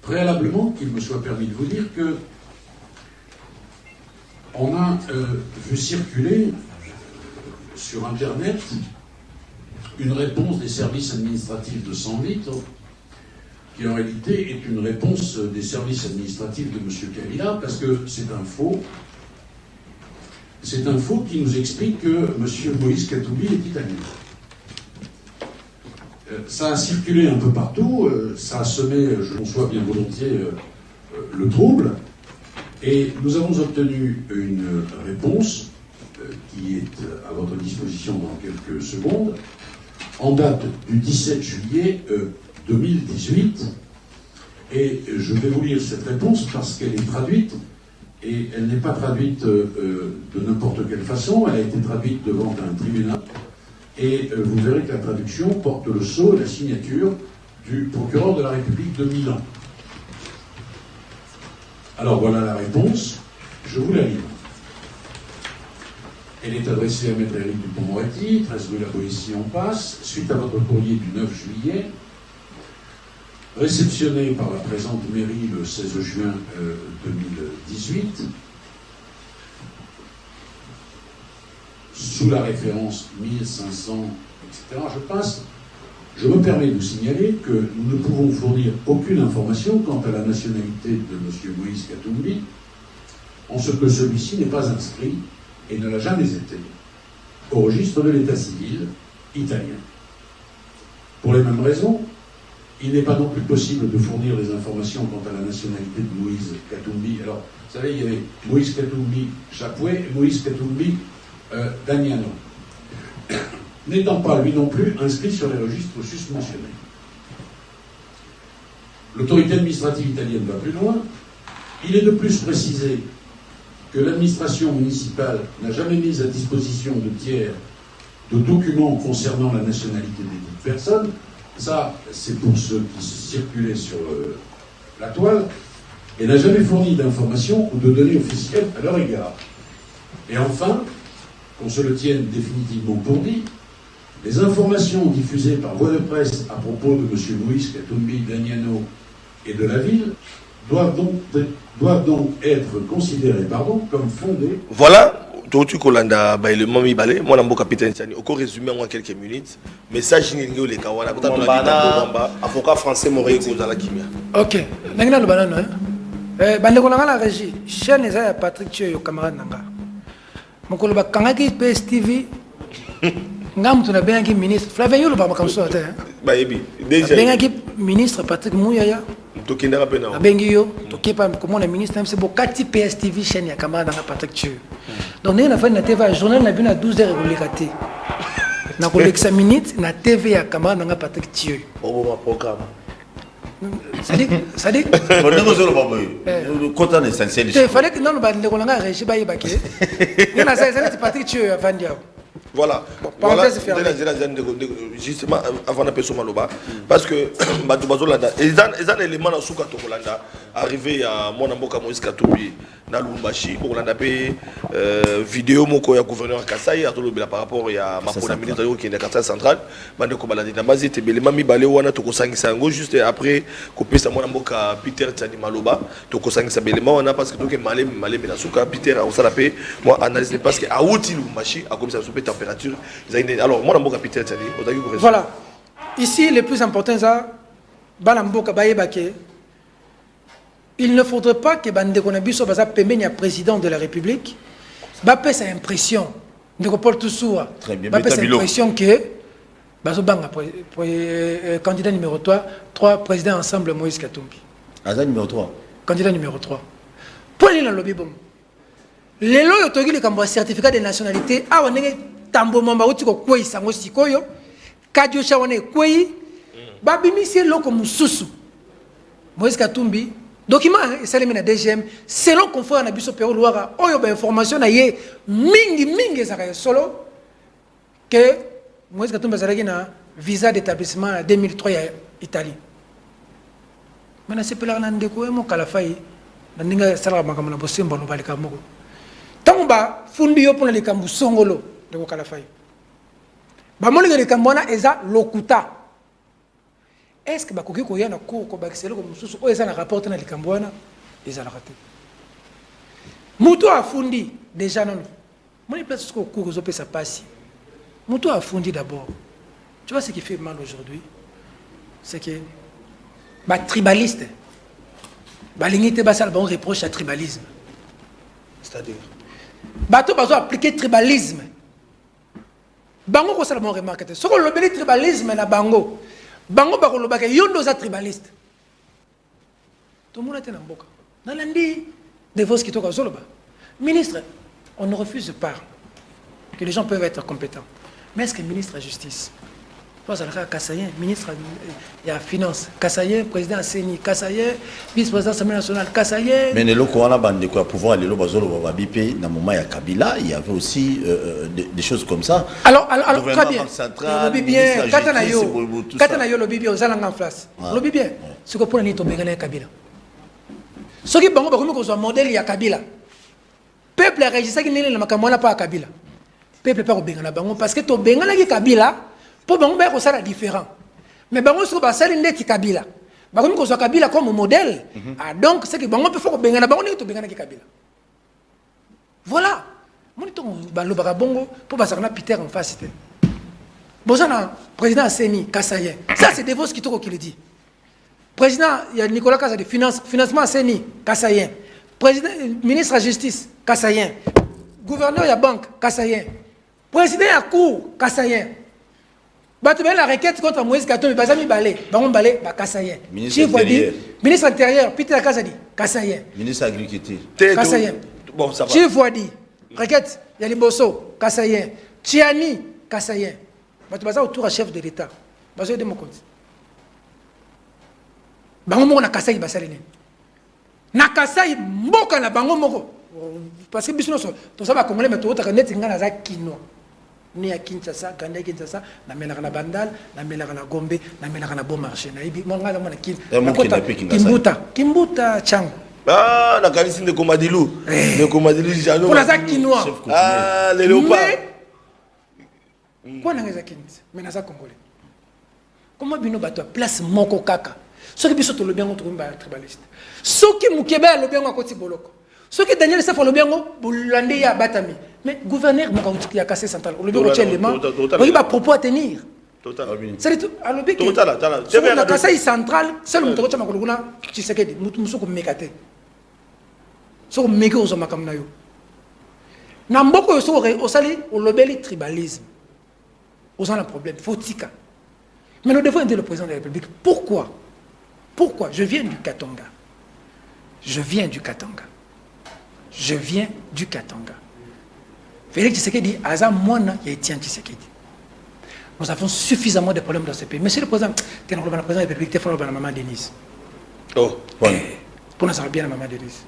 Préalablement, qu'il me soit permis de vous dire que on a vu circuler sur Internet une réponse des services administratifs de San Vito, qui en réalité est une réponse des services administratifs de M. Kabila, parce que c'est un faux. C'est un faux qui nous explique que M. Moïse Katumbi est italien. Ça a circulé un peu partout, ça a semé, je conçois bien volontiers, le trouble, et nous avons obtenu une réponse qui est à votre disposition dans quelques secondes, en date du 17 juillet 2018, et je vais vous lire cette réponse parce qu'elle est traduite, et elle n'est pas traduite de n'importe quelle façon, elle a été traduite devant un tribunal, et vous verrez que la traduction porte le sceau et la signature du procureur de la République de Milan. Alors voilà la réponse, je vous la livre. Elle est adressée à Maître Éric Dupond-Moretti, 13 rue La Boétie en Passe, suite à votre courrier du 9 juillet, réceptionné par la présente mairie le 16 juin 2018, sous la référence 1500, etc. Je me permets de vous signaler que nous ne pouvons fournir aucune information quant à la nationalité de M. Moïse Katumbi, en ce que celui-ci n'est pas inscrit, et ne l'a jamais été, au registre de l'état civil italien. Pour les mêmes raisons, il n'est pas non plus possible de fournir des informations quant à la nationalité de Moïse Katumbi. Alors, vous savez, il y avait Moïse Katumbi Chapoué et Moïse Katumbi Dagnano, n'étant pas lui non plus inscrit sur les registres susmentionnés. L'autorité administrative italienne va plus loin. Il est de plus précisé que l'administration municipale n'a jamais mis à disposition de tiers de documents concernant la nationalité des dites personnes. Ça, c'est pour ceux qui circulaient sur la toile, et n'a jamais fourni d'informations ou de données officielles à leur égard. Et enfin, qu'on se le tienne définitivement pour dit, les informations diffusées par voie de presse à propos de M. Moïse Katumbi Dagnano et de la ville doivent donc être considérées comme fondées. Voilà, tu Kolanda, le Mami Balé, moi, je suis capitaine Sani. Au résumé en quelques minutes, message Ningo les Kawana, avocat français Moretti. Ok, nangina le banano, bandeko nanga la régie, chaîne eza Patrick Thioyo, camarade nanga. Mokolo ba kangaki PSTV, ngam tu na benaki ministre, Flavien Yolo ba makamso ate. Ba yebi, déjà. Benaki ministre Patrick Mouyaya. Tokindara pena. Bengi yo, tokipa comment le ministre même c'est bokati PSTV chaîne ya camarade nanga Patrick Thioyo. Donc na fa na TV journal na bina 12h relikate. Na ko l'examiner na TV ya camarade nanga Patrick Thioyo. Au programme. Ça dit il fallait que non, voilà. Parenthèse fermée. Justement, avant de passer au Maloba, parce que ils ont un élément dans Souka Tokolanda, arrivé à mon amboka Moïse Katumbi, dans Lumbashi, pour l'anda vidéo moko ya gouverneur Kassai, à tout le par rapport à ma première ministre qui est dans Kassai central, bande ko baladi na base te belema mi balé wana to kosangisa ngo juste après ko pesa mon amboka Peter Tsani Maloba, to kosangisa belema wana parce que donc malé na Souka Peter a osala pe moi analyse parce que a outil Lumbashi a comme ça sous température. Alors moi amboka Peter Tsani, voilà. Ici le plus important ça balamboka bayebake. Il ne faudrait pas que Bande Konabiso Baza Pemenya président de la République Bapé sa impression de Paul Toussoua Bapé sa impression que Bazo Banga candidat numéro 3 président ensemble Moïse Katumbi. Aza numéro 3. Candidat numéro 3. Pour aller dans le lobby bon. Les lois autorisent le certificat de nationalité à on est tambo mamba utiko kwei sango sikoyo kadio chawane kwei babimi c'est loko mususu Moïse Katumbi document esalemi na DGM selon confrère na biso Péro Loira oyo ba information na ye mingi ezaka solo que Moïse Katumbi azalaki na visa d'établissement en 2003 ya Italie. Mana sepelaka na ndeko emo kala fai na ndinga salaka makambo na bosembo no balika moko. Tango ba fundi yo pona likambu songolo ndeko kala fai. Ba molinga likambo wana eza lokuta. Est-ce que bakoki ko yana ko bakiselo ko mususu o eza na rapport na likambo wana eza la raté. Muto afundi déjà non. Moi place ko ko zo pesa passi. Muto afundi d'abord. Tu vois ce qui fait mal aujourd'hui, c'est que ba tribaliste ba lingité ba sal bon reproche à tribalisme. C'est-à-dire bato bazo appliquer tribalisme. Bango ko sala bon remarque. Soko lobeli tribalisme na bango. Bango bakolobaka yondo za tribaliste. Tout le monde était dans boka. Dans lundi, des voix qui toquent zoloba. Ministre, on ne refuse pas que les gens peuvent être compétents. Mais est-ce que ministre de la justice, Kassayen, ministre de la finance, Kassayen, président de CENI, Kassayen, vice-président de l'Assemblée nationale, Kassayen. Mais le Kouana Bande quoi pouvoir aller au Bipé, dans le moment à Kabila, il y avait aussi des choses comme ça. Alors très bien. Le bien, Katanayo, le bien, aux alangs en face. Le bien, ce que pour nous, on a Kabila. Ce qui est bon, c'est que modèle, il y a Kabila. Peuple a réagi, qui n'est pas à Kabila. Peuple pas au Bengana Bango, parce que tu Bengana qui Kabila, pour Bango, c'est différent. Mais Bango, c'est que c'est un Kabila. Bango, c'est Kabila comme modèle. Donc, c'est que Bango peut faire Bengana Bango, tu Bengana qui Kabila. Voilà. Moi, je suis Bongo pour passer à Peter en face. Bozana, président Seni, Kassayen. Ça, c'est Devos qui le dit. Président, il y a Nicolas Kassa de financement Seni, Kassayen. Président, ministre de la Justice, Kassayen. Gouverneur de la banque, Kassayen. Président de la Cour, Kassayen. La requête contre Moïse Katumbi, Bazami Balé, Baron Balé, Kassayen. Ministre de l'Intérieur, Peter Kassadi, Kassayen. Ministre de l'Agriculture, Kassayen. Bon, ça va. Chief Wadi, requête, Yaliboso, Kassayen. Tiani, Kassayen. Tu vas autour à chef de l'État. Tu vas aider mon compte. Bango moko na Kassayi basalene. Na Kassayi mboka na bango moko. Parce que biso to ça va congolais mais to ta net ngana za kino. Ni à Kinshasa, Kanda Kinshasa, na melaka na Bandal, na melaka na Gombe, na melaka na Bon Marché. Na ibi monga na kin. Kimbuta chango. Ah, na kanisi de Komadilou. De Komadilou jalo. Pour la za kinois. Ah, les léopards. Quoi na za kinisa? Mais na za congolais. Comment bino bato place moko kaka? Ce qui biso to le bien contre un tribaliste. Ce qui Mukebe le bien à côté boloko. Ce qui Daniel Sefo le bien bolande ya batami. Mais gouverneur moko ya cassé central. Le bien tient les mains. Il va propos à tenir. Total. C'est tout à l'obé. Total. C'est la cassé central, seul mutoko chama koluna Tshisekedi mutu ko mekate. So meko zo makamna yo. Na mboko yo so o sali o lobeli tribalisme. Aux un problème, faut tika. Mais nous devons aider le président de la République. Pourquoi? Je viens du Katanga. Félix Tshisekedi, Aza Mwana, il y a Etienne Tshisekedi. Nous avons suffisamment de problèmes dans ce pays. Monsieur le Président, tu es le président de la République, tu es le maman Denise. Oh, pour nous bien maman Denise.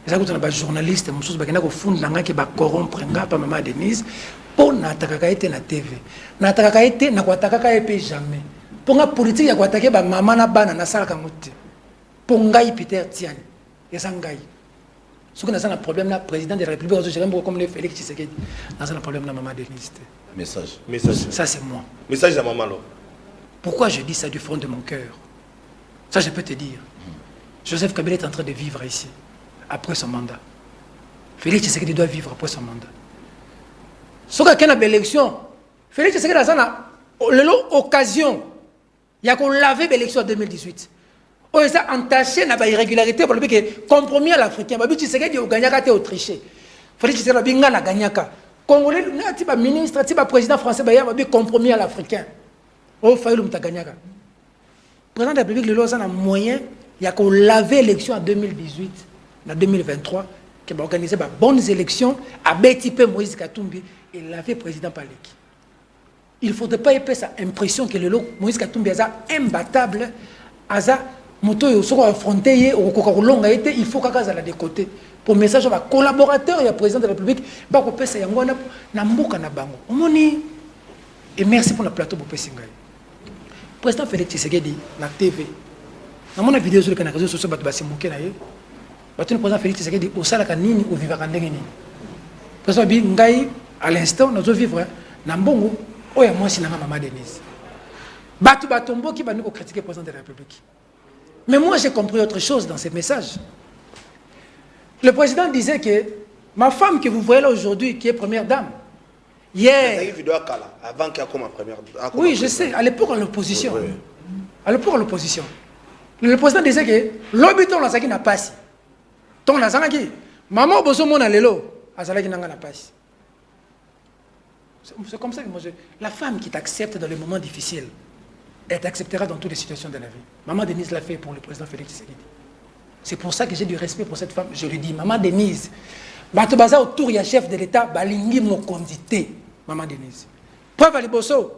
Et ça quand on a journaliste, monsieur bakena ko fund langa ki ba corrompre nga pa maman Denise pour n'attaquer été na TV. N'attaquer été na ko attaquer EP jamais. Pour nga politique ya ko attaquer ba maman na bana na sala kangote. Pour ngai Peter Tiani. Et ça ngai. Ce qu'on a un problème là, président de la République, comme le Félix Tshisekedi, on a un problème là, maman Denise. Message. Ça c'est moi. Message à maman là. Pourquoi je dis ça du fond de mon cœur? Ça je peux te dire. Joseph Kabila est en train de vivre ici, après son mandat. Félix Tshisekedi doit vivre après son mandat. Ce qu'il y a une élection, Félix Tshisekedi a l'occasion, il y a qu'on laver l'élection en 2018. On a entaché dans l'irrégularité pour le compromis à l'Africain. Il Tshisekedi a gagné à Autriche. Félix Tshisekedi a gagné à Congolais, le ministre, le président français, il a compromis à l'Africain. Oh, Fayoulou a gagné. Le président de la République, il a un moyen, il y a qu'on laver l'élection en 2018, en 2023, qui va organiser de bonnes élections à BTP Moïse Katumbi et laver le président Paleki. Il ne faudrait pas épais cette impression que le Moïse Katumbi est imbattable, moto yo soko affronter au kokolonga été il faut kaka za la de côté pour message ba collaborateur et président de la République ba ko pesa yango na mboka na bango omoni et merci pour le plateau pour pesa ngai président Félix Tshisekedi na TV na mona vidéo sur le canal réseaux sociaux ba ba simoke na ye ba tuni président Félix Tshisekedi au sala ka nini au vivre ka ndenge nini président bi ngai à l'instant nous vivre na mbongo oya mwasi na maman Denise batu batombo ki ba ni ko critiquer président de la République. Mais moi, j'ai compris autre chose dans ces messages. Le président disait que ma femme que vous voyez là aujourd'hui, qui est première dame, hier... Avant qu'elle soit première dame. Oui, je sais, à l'époque, en l'opposition. À l'époque, en l'opposition. Le président disait que l'habitant là, ça qui n'a pas si. Ton là, ça qui. Maman, bosso mon alelo, azala qui n'a pas si. C'est comme ça que moi, la femme qui t'accepte dans les moments difficiles, elle t'acceptera dans toutes les situations de la vie. Maman Denise l'a fait pour le président Félix Tshisekedi. C'est pour ça que j'ai du respect pour cette femme. Je lui dis, Maman Denise, Batobaza autour, il y a chef de l'État, Balingi Mokondité, Maman Denise. Preuve à Liboso,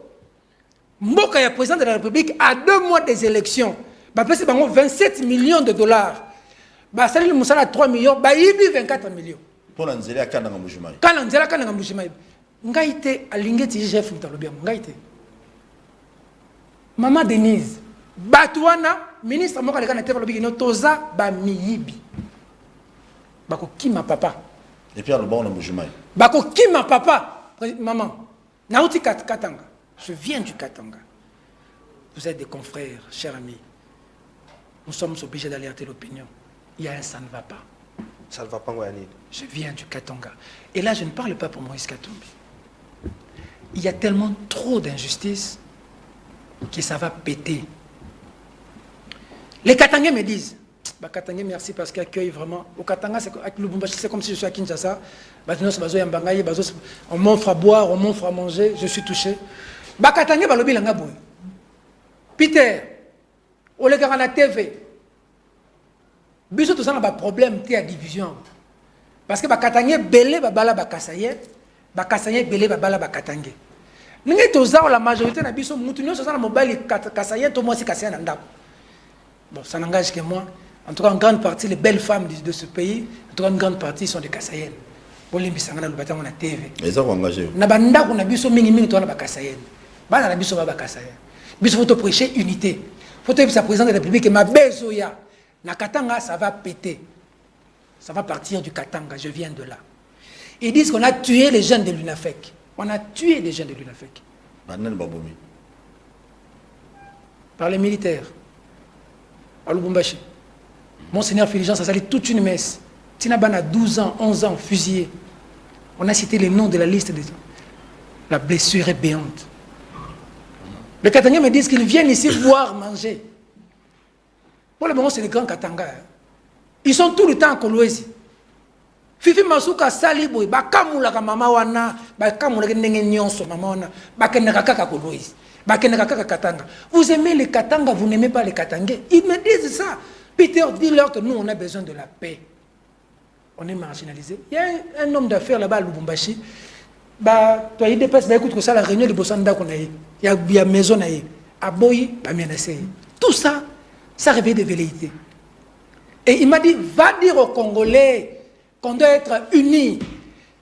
Mboka est président de la République à 2 mois des élections. C'est 27 millions de dollars. Salil Moussala 3 millions, Baïbi 24 millions. Pour l'anzélé à Kananga Moujimaï. Quand l'anzélé à Kananga Moujimaï, Ngaïté, à l'ingéti chef Moutalobia, Ngaïté. Maman Denise, Batouana, ministre Moka de Kanete, Toza, Bamiyibi. Bako Kima papa. Et puis à le bon, on a Moujimaï. Bako Kima papa. Maman, Naouti Katanga. Je viens du Katanga. Vous êtes des confrères, chers amis. Nous sommes obligés d'alerter l'opinion. Il y a un ça ne va pas. Ça ne va pas, Ngoyani. Je viens du Katanga. Et là, je ne parle pas pour Moïse Katumbi. Il y a tellement trop d'injustice que ça va péter. Les Katangais me disent, Katangais, merci parce qu'ils accueillent vraiment. Au Katanga, c'est comme si je suis à Kinshasa. On m'offre à boire, on m'offre à manger, je suis touché. Katangais, Peter, on les gars à la TV. Biso tout ça, on a un problème de division. Parce que Katangais, belé, babala, bakasaye, bakasaye, belé, babala, bakatangais. Nous avons la majorité de biso mutunyo ça na mobile kasayen to moi si kasayen ndap. Bon, ça n'engage que moi. En tout cas, en grande partie les belles femmes de ce pays, en tout cas une grande partie sont des kasayennes. Pour les bisangana le bâtiment na TV. Les ont engagés. Na banda ko na biso mingi to na bakasayen. Bana na biso ba bakasayen. Biso faut te prêcher unité. Faut te sa président de la République ma bezoya. Na Katanga ça va péter. Ça va partir du Katanga, je viens de là. Ils disent qu'on a tué les jeunes de l'UNAFEC. On a tué des jeunes de l'UNAFEC. Par les militaires. À Lubumbashi. Monseigneur Fulgence a sali toute une messe. Tinaban a 12 ans, 11 ans, fusillé. On a cité les noms de la liste des... La blessure est béante. Les Katangais me disent qu'ils viennent ici boire, manger. Pour le moment, c'est les grands Katanga. Ils sont tout le temps à Kolwezi. Fifi Masuka Saliboy, Bakamula Mama Wana, Bakamula Nyonso, Mama Wana, Bakenaka Kolwezi, Bakenaka Katanga. Vous aimez les Katanga, vous n'aimez pas les Katangais. Ils me disent ça. Peter, dis-leur que nous, on a besoin de la paix. On est marginalisé. Il y a un homme d'affaires là-bas à Lubumbashi. Toi, il dépasse, écoute, ça, la réunion de Bossanda qu'on a eu. Il y a maison à Boyi, menacé. Tout ça, ça réveille des velléités. Et il m'a dit, va dire aux Congolais qu'on doit être unis,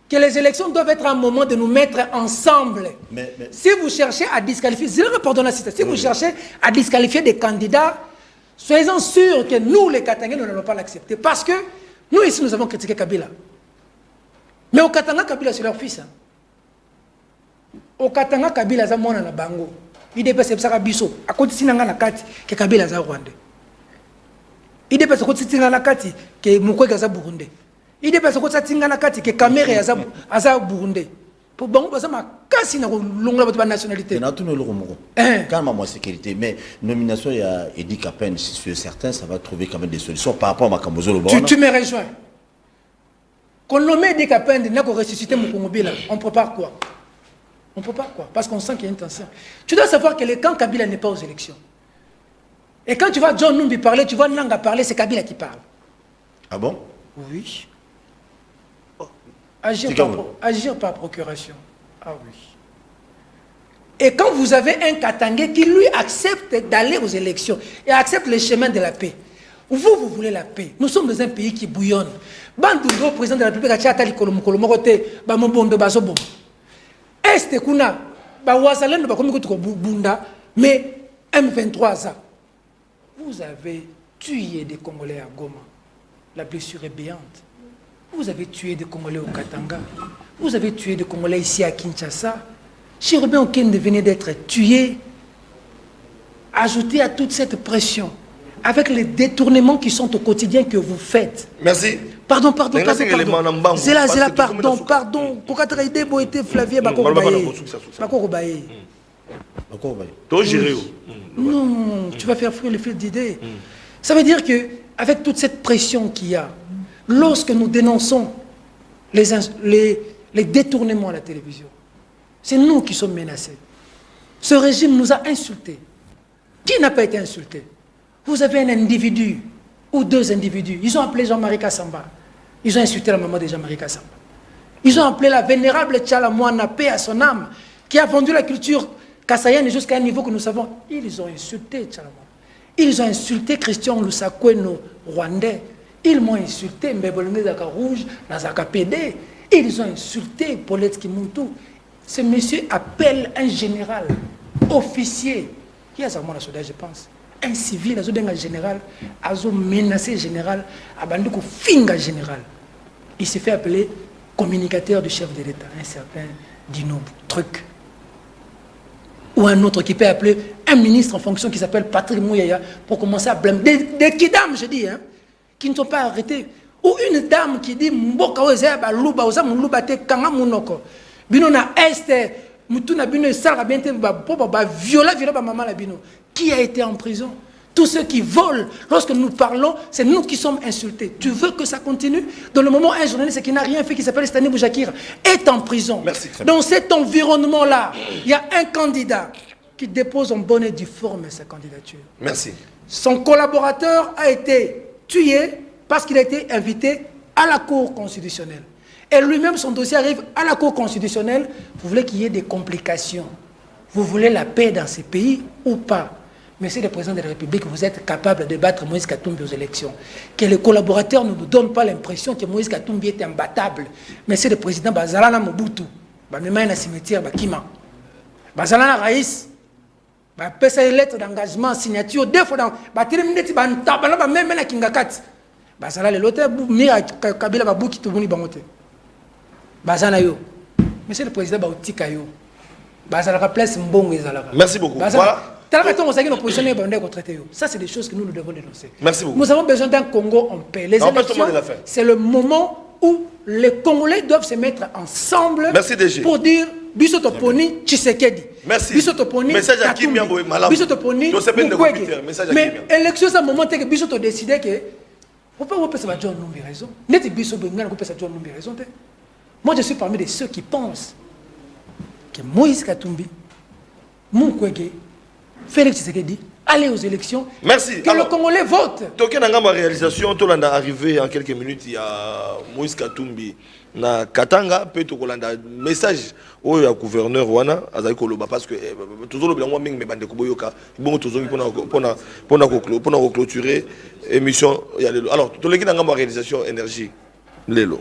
que les élections doivent être un moment de nous mettre ensemble. Mais... Si vous cherchez à disqualifier, si vous cherchez à disqualifier des candidats, soyez-en sûrs que nous, les Katangais, nous n'allons pas l'accepter. Parce que nous, ici, nous avons critiqué Kabila. Mais au Katanga, Kabila, c'est leur fils. Hein. Au Katanga, Kabila, c'est mon bango. Il dépasse ça biso. À côté de Sinanga Nakati, que Kabila, c'est Rwandais. Il dépasse à côté de Sinanga Nakati, que Mukwege, c'est Burundais. Il dépasse à côté de Sinanga Nakati, que Kamere, c'est Burundais. Pour bon, ça m'a cassé dans la nationalité. Il y a tout le monde. Quand même, sécurité. Mais nomination, il y a Edi Kapen, si c'est certain, ça va trouver quand même des solutions par rapport à Makambozo. Tu me rejoins. Qu'on nomme Edi Kapen, il n'a qu'à ressusciter mon Congobila. On prépare quoi? On prépare quoi? Parce qu'on sent qu'il y a une tension. Tu dois savoir que le camp Kabila n'est pas aux élections. Et quand tu vois John Numbi parler, tu vois Nanga parler, c'est Kabila qui parle. Ah bon? Oui. Agir par procuration. Ah oui. Et quand vous avez un Katangais qui lui accepte d'aller aux élections et accepte le chemin de la paix, vous voulez la paix. Nous sommes dans un pays qui bouillonne. Bandoudo, président de la République, Atali Kolomokolomokote, Bamombondo, Bazobo. Est kuna, Bawazalen, Bakomiko Bunda, mais M23 ça. Vous avez tué des Congolais à Goma. La blessure est béante. Vous avez tué des Congolais au Katanga. Vous avez tué des Congolais ici à Kinshasa. Chirobin Okende venait d'être tué. Ajoutez à toute cette pression, avec les détournements qui sont au quotidien que vous faites. Merci. Pardon. Zela, pardon. Kokatra ide bo était Flavien Bakobaye. Non, tu vas faire fuir le fil d'idées. Ça veut dire que, avec toute cette pression qu'il y a, lorsque nous dénonçons les détournements à la télévision, c'est nous qui sommes menacés. Ce régime nous a insultés. Qui n'a pas été insulté? Vous avez un individu ou deux individus. Ils ont appelé Jean-Marie Kassamba. Ils ont insulté la maman de Jean-Marie Kassamba. Ils ont appelé la vénérable Tchala Moana, paix à son âme, qui a vendu la culture kassayenne jusqu'à un niveau que nous savons. Ils ont insulté Tchala Moana. Ils ont insulté Christian Lusakweno, Rwandais. Ils m'ont insulté Mbebole Zaka Rouge, Nazaka PD. Ils ont insulté Paulette Kimuntu. Ce monsieur appelle un général, officier, qui a sa mort à soldat, je pense. Un civil, un général, a menacé général, a bandu finga général. Il s'est fait appeler communicateur du chef de l'État, un certain Dino Truc. Ou un autre qui peut appeler un ministre en fonction qui s'appelle Patrick Mouyaya pour commencer à blâmer. Des kidams, je dis, hein, qui ne sont pas arrêtés. Ou une dame qui dit Mboka Oze Baluba, Oza Muluba Te Kanga Munoko. Bino na Est, Mutuna Bino Sara Biente Ba viola ba maman la Bino. Qui a été en prison? Tous ceux qui volent, lorsque nous parlons, c'est nous qui sommes insultés. Tu veux que ça continue? Dans le moment où un journaliste qui n'a rien fait, qui s'appelle Stani Boujakir, est en prison. Merci, dans cet environnement-là, il y a un candidat qui dépose en bonne et due forme sa candidature. Merci. Son collaborateur a été tué parce qu'il a été invité à la Cour constitutionnelle. Et lui-même, son dossier arrive à la Cour constitutionnelle. Vous voulez qu'il y ait des complications? Vous voulez la paix dans ces pays ou pas? Monsieur le Président de la République, vous êtes capable de battre Moïse Katumbi aux élections. Que les collaborateurs ne nous donnent pas l'impression que Moïse Katumbi est imbattable. Monsieur le Président, Bazalana Mobutu, même un cimetière, Bakima. Bazalana Raïs, pesa lettre d'engagement, signature, deux fois dans Batirimneti, Bantabala, même à Kingakat. Bazala, l'autre, Mira Kabila Babouki, Tubuni Bamote. Bazana yo. Monsieur le Président, Bautika yo. Bazala place Mbongo Ezalaka. Merci beaucoup. Voilà. Ça, c'est des choses que nous devons dénoncer. Merci beaucoup. Nous avons besoin d'un Congo en paix. Les élections, c'est le moment où les Congolais doivent se mettre ensemble. Merci, DG. Pour dire Bissotoponi Tshisekedi. Merci. Bissotoponi Katumbi. Bissotoponi Mukwege. Mais l'élection, c'est un moment où Bissoto décidé que on peut pas ça John Numbi raison. N'est-ce pas Bissoto Bengal peut ça John Numbi raison. Moi, je suis parmi de ceux qui pensent que Moïse Katumbi, Mukwege, Félix Tshisekedi aller aux élections. Merci. Que Alors, le Congolais vote. Toké Nangama réalisation, tout l'anda arrivé en quelques minutes, il y a Moïse Katumbi na Katanga, peut un message au gouverneur Wana, Azaï Koloba, parce que toujours le bilan, mais bande Kuboyoka, bon, toujours pour clôturer l'émission. Alors, tout le monde a réalisation énergie. Lelo.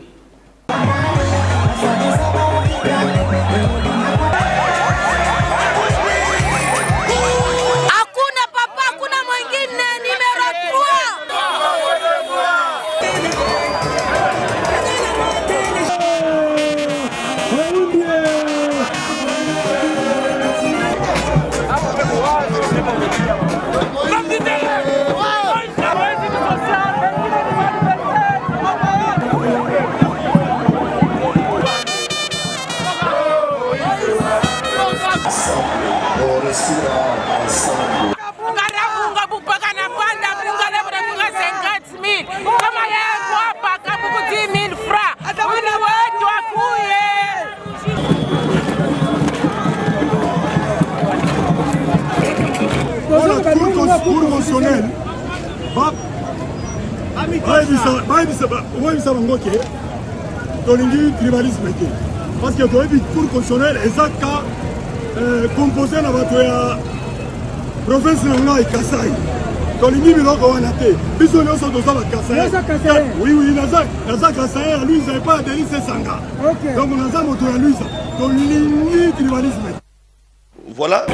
Parce que le cours constitutionnel est composé de la province de Kassai. Donc, il y a oui, oui, Kassai, lui, il n'avait pas adhéré à Sanga. Donc, on a moto à lui. Donc, il y a tribalisme. Voilà.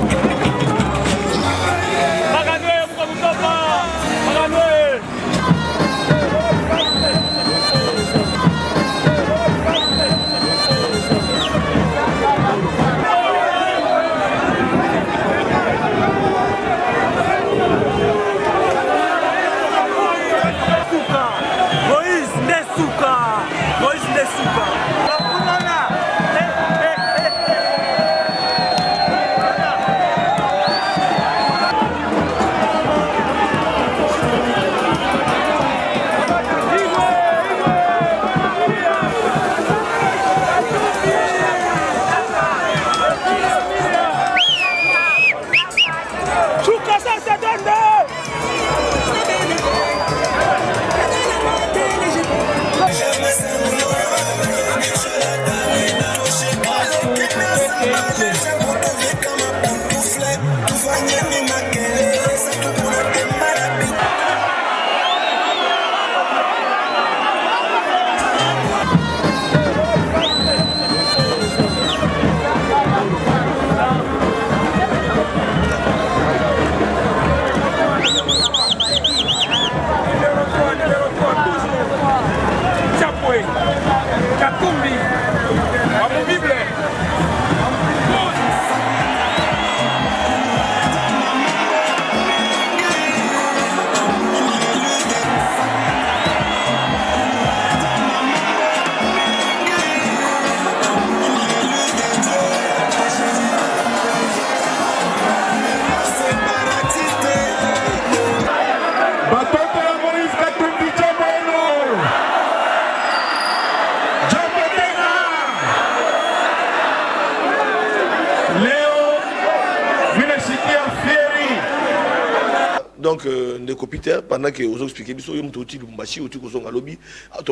Donc, Ndeko Peter, pendant que vous expliquez, tout le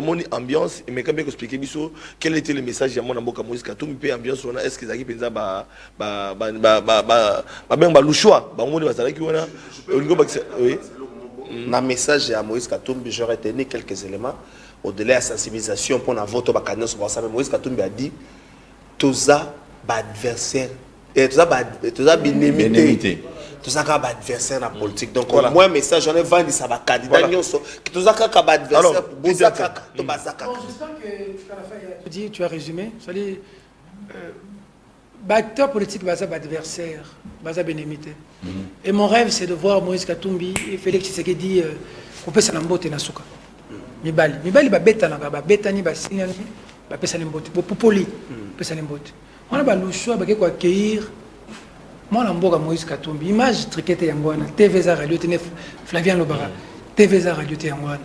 monde ambiance, et mais quand bien expliquer quel était le message de mon amboka Moïse Katumbi, puis ambiance, est-ce que Zaki Penza ba louchoua, ba on va qui on a, oui. Dans le message à Moïse Katumbi, j'aurais tenu quelques éléments au-delà de la sensibilisation pour la vote au Bacanion sur ça. Moïse Katumbi a dit tout ça, adversaire, et tout ça, bénémité. Tout ça, adversaire dans la politique. Donc, voilà. Moi, message, j'en ai vendu ça, candidat, tout ça, adversaire pour Bozaka, tout Bazaka. J'espère que tu as résumé. C'est-à-dire, acteur politique, adversaire, bénémité. Et mon rêve, c'est de voir Moïse Katumbi et Félix Tshisekedi couper sa lambote na souka. Mibali ba beta na ba beta ni ba signani ba pesa lambote. Bo popoli pesa lambote. On a ba le choix ba ko accueillir moi lamboka Moïse Katumbi. Image triquette yangwana. TVza radio tenef Flavien Lobara. TVza radio te yangwana.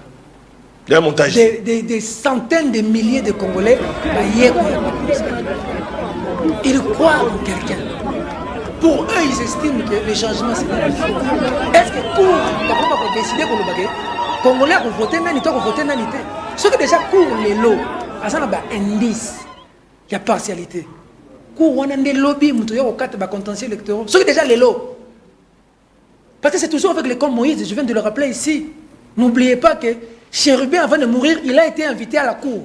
Le montage. Des centaines de milliers de Congolais ba yeko. Ils croient en quelqu'un. Pour eux, ils estiment que les changements, c'est la vie. Est-ce que cours, d'abord, pour décider pour le baguette, Congolais pour voter, nani, toi, pour voter, nani, ceux qui déjà courent les lots, à ça, il y a un indice, il y a partialité. Cours, on a des lobbies, il y a des contentieux électoraux. Ceux qui déjà les lots. Parce que c'est toujours avec l'école Moïse, je viens de le rappeler ici. N'oubliez pas que Chérubin, avant de mourir, il a été invité à la cour.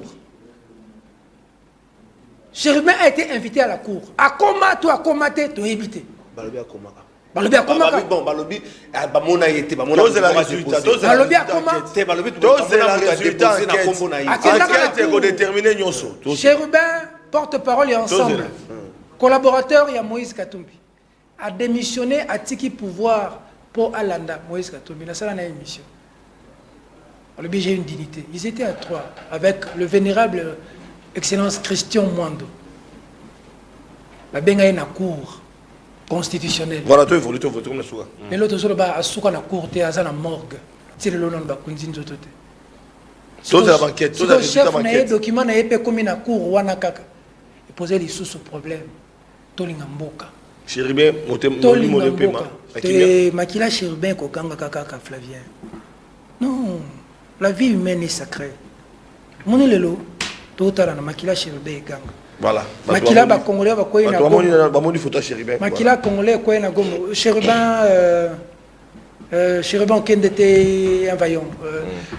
Chérubin a été invité à la cour. À comment toi, à comment tu es évité? Balobi à comment? Balobi à comment? Bon, Balobi, Bamona était, Bamona. Tous les résultats. Balobi à comment? Balobi, tous les résultats. Enquête est déterminée. Chérubin, porte-parole et ensemble. Collaborateur, il y a Moïse Katumbi. A démissionné à Tiki pouvoir pour Alanda. Moïse Katumbi, la salle a une mission. Alors, j'ai une dignité. Ils étaient à 3 avec le vénérable Excellence Christian Mwando. La benga est na cour constitutionnelle. Voilà, tu évolues, tu évolues comme la souga. Mais l'autre jour, à souka na cour, tu es à la morgue. C'est le nom de la kunzin zotote. Tous les enquêtes, tous les résultats d'enquête. d'enquête. Document na épée comme na cour wana kaka. Il posait les sous-problèmes. Tolinga mboka. Chérubin, Tolinga mboka. Te makila Chérubin kokanga kaka Flavien. Non, la vie humaine est sacrée. Mon lelo, tout à l'heure, makila Chérubin ganga. Voilà. Makila ba Congolais ba koy na gomo. Bamoni photo Chérubin. Makila Congolais koy na gomo. Chérubin Chérubin Kende était un vaillant.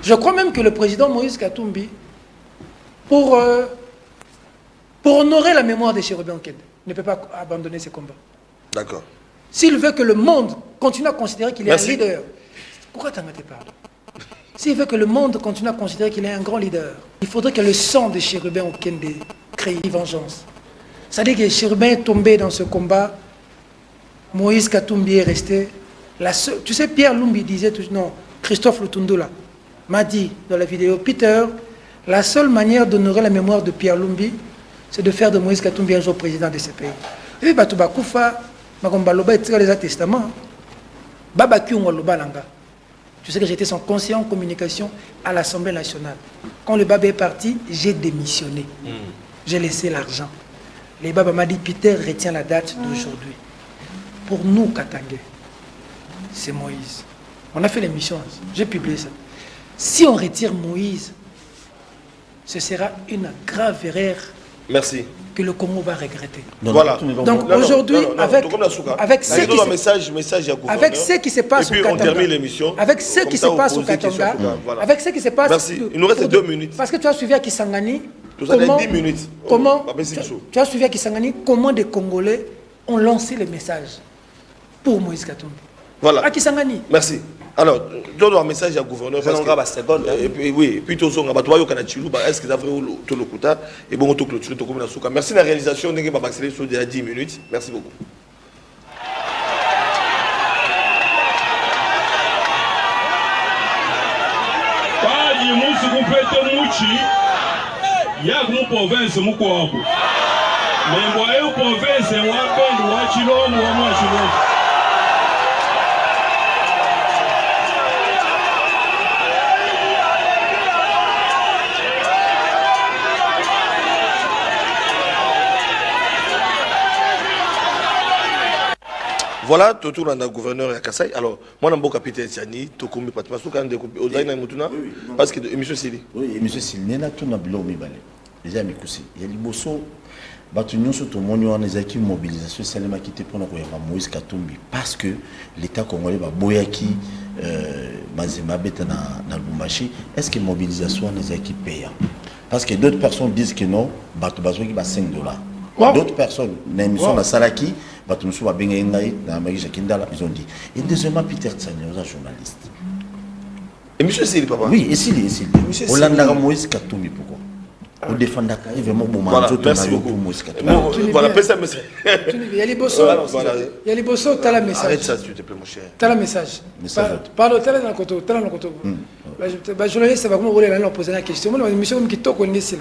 Je crois même que le président Moïse Katumbi, pour honorer la mémoire de Chérubin Kende, ne peut pas abandonner ses combats. D'accord. S'il veut que le monde continue à considérer qu'il est un leader, pourquoi t'en as pas? S'il veut que le monde continue à considérer qu'il est un grand leader, il faudrait que le sang de Chérubin Okende crée une vengeance. C'est-à-dire que Chérubin est tombé dans ce combat, Moïse Katumbi est resté. Tu sais, Pierre Lumbi disait, non, Christophe Lutundula m'a dit dans la vidéo, Peter, la seule manière d'honorer la mémoire de Pierre Lumbi, c'est de faire de Moïse Katumbi un jour président de ce pays. Et Batouba Koufa, Magombaloba et les testaments, Baba Kyungoloba Langa. Tu sais que j'étais son conseiller en communication à l'Assemblée nationale. Quand le Baba est parti, j'ai démissionné. J'ai laissé l'argent. Le Baba m'a dit, Peter, retiens la date d'aujourd'hui. Pour nous, Katangé, c'est Moïse. On a fait l'émission, j'ai publié ça. Si on retire Moïse, ce sera une grave erreur. Merci. Que le Congo va regretter. Voilà. Donc aujourd'hui, avec ce qui se passe au Katanga, on termine l'émission. Avec ce qui se passe au Katanga, avec ce qui se passe. Merci. Il nous reste 2 minutes. Parce que tu as suivi à Kisangani. Nous avons 10 minutes. Comment tu as suivi à Kisangani comment des Congolais ont lancé le message pour Moïse Katumbi. Voilà. À Kisangani. Merci. Alors, je donne un message au gouverneur. Oui, puis tout ça, on va est-ce que vous avez tout le coup et bon, tout clôture, tout comme la souka. Merci de la réalisation, on va accélérer sur 10 minutes. Merci beaucoup. Voilà, tout le monde gouverneur à Kassai. Alors, moi, je suis capitaine Tiani, tout le monde est parce que l'émission Sili. Oui, l'émission Sili, il y a tout le monde qui est il y a des bossos, tout le monde qui est mobilisation, c'est le qui pour Moïse Katumbi. Parce que l'État congolais va boyaki, Mazema Beta dans Lumbashi, est-ce que la mobilisation est qui paye? Parce que d'autres personnes disent que non, qui va $5. D'autres personnes, l'émission de Salaki, ils ont dit. Et deuxièmement, Peter Tsanya, un journaliste. Et monsieur Sili, papa? Oui, et Sili. Hollanda Moïse Katumbi, pourquoi? Au défendre voilà, merci beaucoup. Voilà, il y a les bossos. Il y a les bossos, tu as la message. Arrête ça, s'il te plaît, mon cher. Tu as la message. Parle, tu as la koto. Journaliste, ça va comment rouler là, on pose la question. Moi, monsieur, qui toque, on est ici.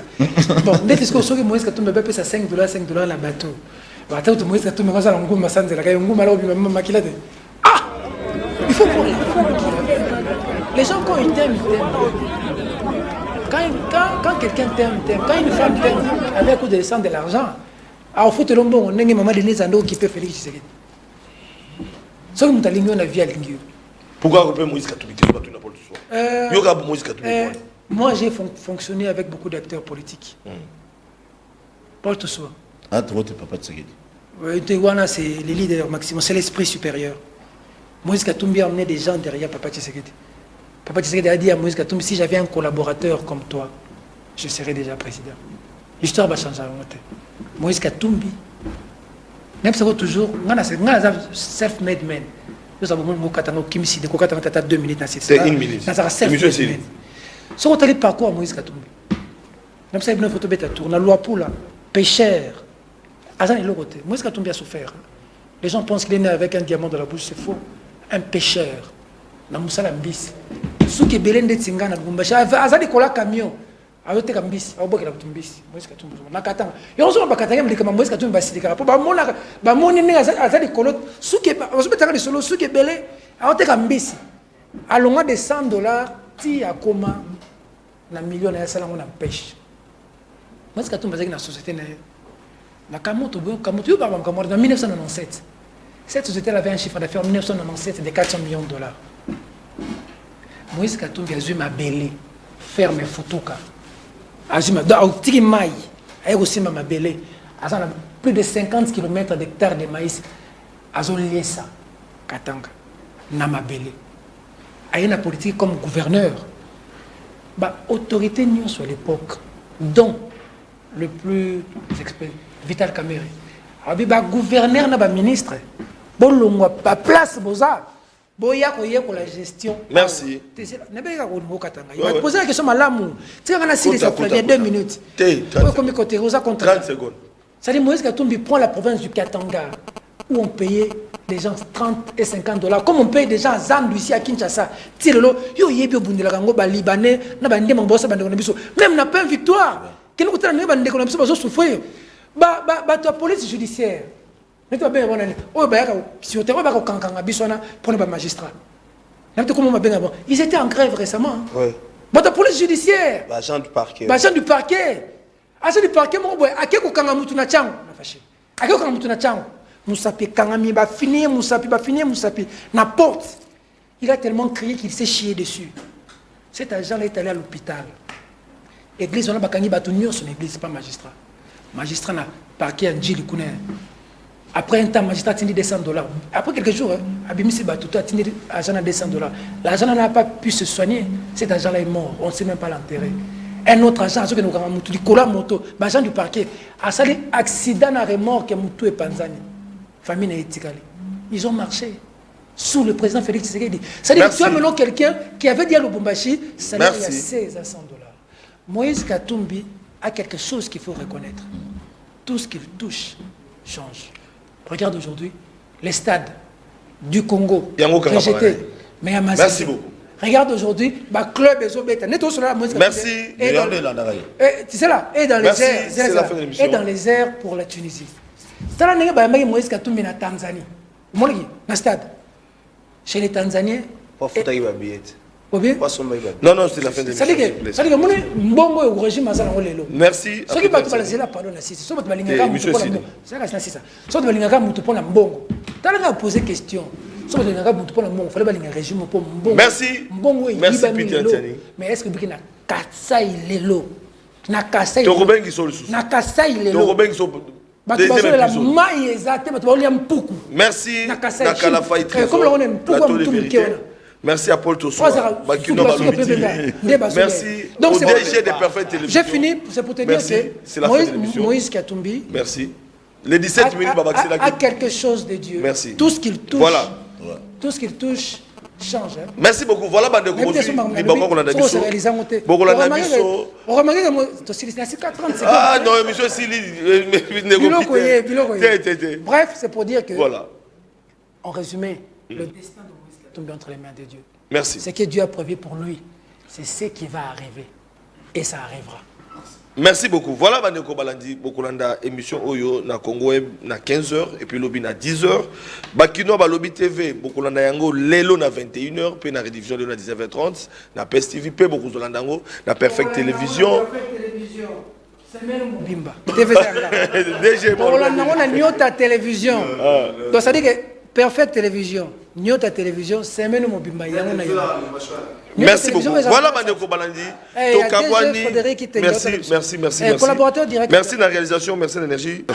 Bon, dès que ce que Moïse Katumbi paye ça $5 la bateau. Attends, Moïse Katumbi, on va aller en Sanze, là, on va aller en Makilade. Ah! Il faut pour les gens, quand ils t'aiment, ils t'aiment. Quand quelqu'un t'aime, quand une femme t'aime, avec ou de descendre de l'argent, alors faut te l'ombo, on est maman de Nizando qui peut Félix Tshisekedi. Ce que nous avons la vie à l'ingénieur. Pourquoi on peut Moïse Katumbi qui pas tout n'importe quoi? Yoga Moïse Katumbi. Moi, j'ai fonctionné avec beaucoup d'acteurs politiques. Paul Toussoua. Ah, tu vois, papa Tshisekedi. Tewana, c'est les leaders maximum, c'est l'esprit supérieur. Moïse Katumbi a emmené des gens derrière Papa Tshisekedi. Papa Tshisekedi a dit à Moïse Katumbi, si j'avais un collaborateur comme toi, je serais déjà président. L'histoire va changer. Moïse Katumbi, même si c'est toujours, self-made man. Nous avons Kim Sidi, 2 minutes. C'est 1 minute. Si on a le parcours à Moïse Katumbi, même si on a une photo bête à tour, on a loi pour la pêcheur. Moïse Katumbi a souffert. Les gens pensent qu'il est né avec un diamant dans la bouche, c'est faux. Un pêcheur. Na musala mbisi. Suki belende tinga na Lubumbashi. Azali kola camion. Ayote ka mbisi. Aboke la mbisi. Moïse Katumbi. Nakatanga. Yo so ba katanga mlika Moïse Katumbi basidika. Po ba mona ba moni ne azali kolo suki ba so betanga de solo suki belé. Ayote ka mbisi. Alonga de $100 ti akoma na million ya sala ngona pêche. Moïse Katumbi bazaki na société na la Kamoto, en 1997. Cette société avait un chiffre d'affaires en 1997 de 400 millions de dollars. Moïse Katumbi a eu ma belle, ferme Futuka. A eu ma tiki maï, a eu aussi ma belle. A plus de 50 km d'hectares de maïs. A eu lié ça, Katanga, na ma belle. A eu une politique comme gouverneur. Bah, autorité nion sur l'époque, dont le plus expert. Vital Kamerhe. Abi ba gouverneur na ba ministre. Bolongwa ba place boza. Boya ko ye ko la gestion. Merci. Na be ka ko katanga. Il va poser la question malamu. Tu vas na si ça fait 2 minutes. Comme côté Rosa contre 30 secondes. Ça dit Moïse Katumbi prend la province du Katanga où on payait des gens 30 et 50 $. Comme on paye des gens à Zandu ici à Kinshasa. Tirelo yo yebi obundela kango ba libanais na ba ndema bossa ba ndeko biso. Même na pas une victoire. Quel côté na ba ndeko biso bazo souffrir. La police judiciaire. Si on ils étaient en grève récemment. Oui. La police judiciaire. L'agent du parquet. L'agent du parquet. L'agent du parquet, n'importe. Il a tellement crié qu'il s'est chié dessus. Cet agent est allé à l'hôpital. L'église, on a son église, pas magistrat. Magistrat n'a parqué un djili kouné. Après un temps, magistrat a tenu $200. Après quelques jours, Abimisi Batuto a tenu agent à $200. L'agent n'a pas pu se soigner. Cet agent-là est mort. On ne sait même pas l'enterrer. Un autre agent, agent du parquet, a sali accident à remorque que Moutou et Panzani. Famille n'est étiqualée. Ils ont marché sous le président Félix Tshisekedi. C'est-à-dire que tu as maintenant quelqu'un qui avait dit à Lubumbashi, ça lui a 16 à $100. Moïse Katumbi a quelque chose qu'il faut reconnaître. Tout ce qu'il touche change. Regarde aujourd'hui les stades du Congo rejetés. Mais à merci beaucoup. Regarde aujourd'hui, le club est merci. Tu sais là, et dans les airs, et dans les airs pour la Tunisie. C'est là que Moïse Katumbi na Tanzanie. Dans stade. Chez les Tanzaniens. Pas foutre avec la billette. Non, c'est la fin de l'émission. Merci. Merci. Merci Peter Tiani. Mais est-ce que Burkina Katsa il est là? Na Katsa il est là. Merci. Merci à Paul Toussoua. Merci au DG de Parfait Télévision. J'ai fini, c'est pour te dire que Moïse Katumbi, merci. Les 17 minutes a quelque chose de Dieu. Merci. Tout ce qu'il touche, voilà. Tout ce qu'il touche change. Merci beaucoup. Voilà, bande de gros. Ah non, monsieur Sili. Bref, c'est pour dire que, voilà. En résumé, le destin de Moïse Katumbi entre les mains de Dieu. Merci. Ce que Dieu a prévu pour lui, c'est ce qui va arriver. Et ça arrivera. Merci beaucoup. Voilà, Bandeko Balandi, Bokolanda, émission Oyo, na Congo Web, na 15h, et puis Lobby na 10h. Bakino, Lobby TV, Bokolanda Yango, Lelo na 21h, puis na rédivision de na 19h30, na PES TV, puis Bokolanda Yango, na Perfect Télévision. C'est même Bimba. TV DG, Bokolanda Yango, na Nyota Télévision. Donc ça dit que Perfect Télévision, Nyota Télévision, c'est même mon bimba. Merci beaucoup. Voilà Maneko Balandi. Tokabwani. Merci. Collaborateur direct. Merci la réalisation, merci l'énergie.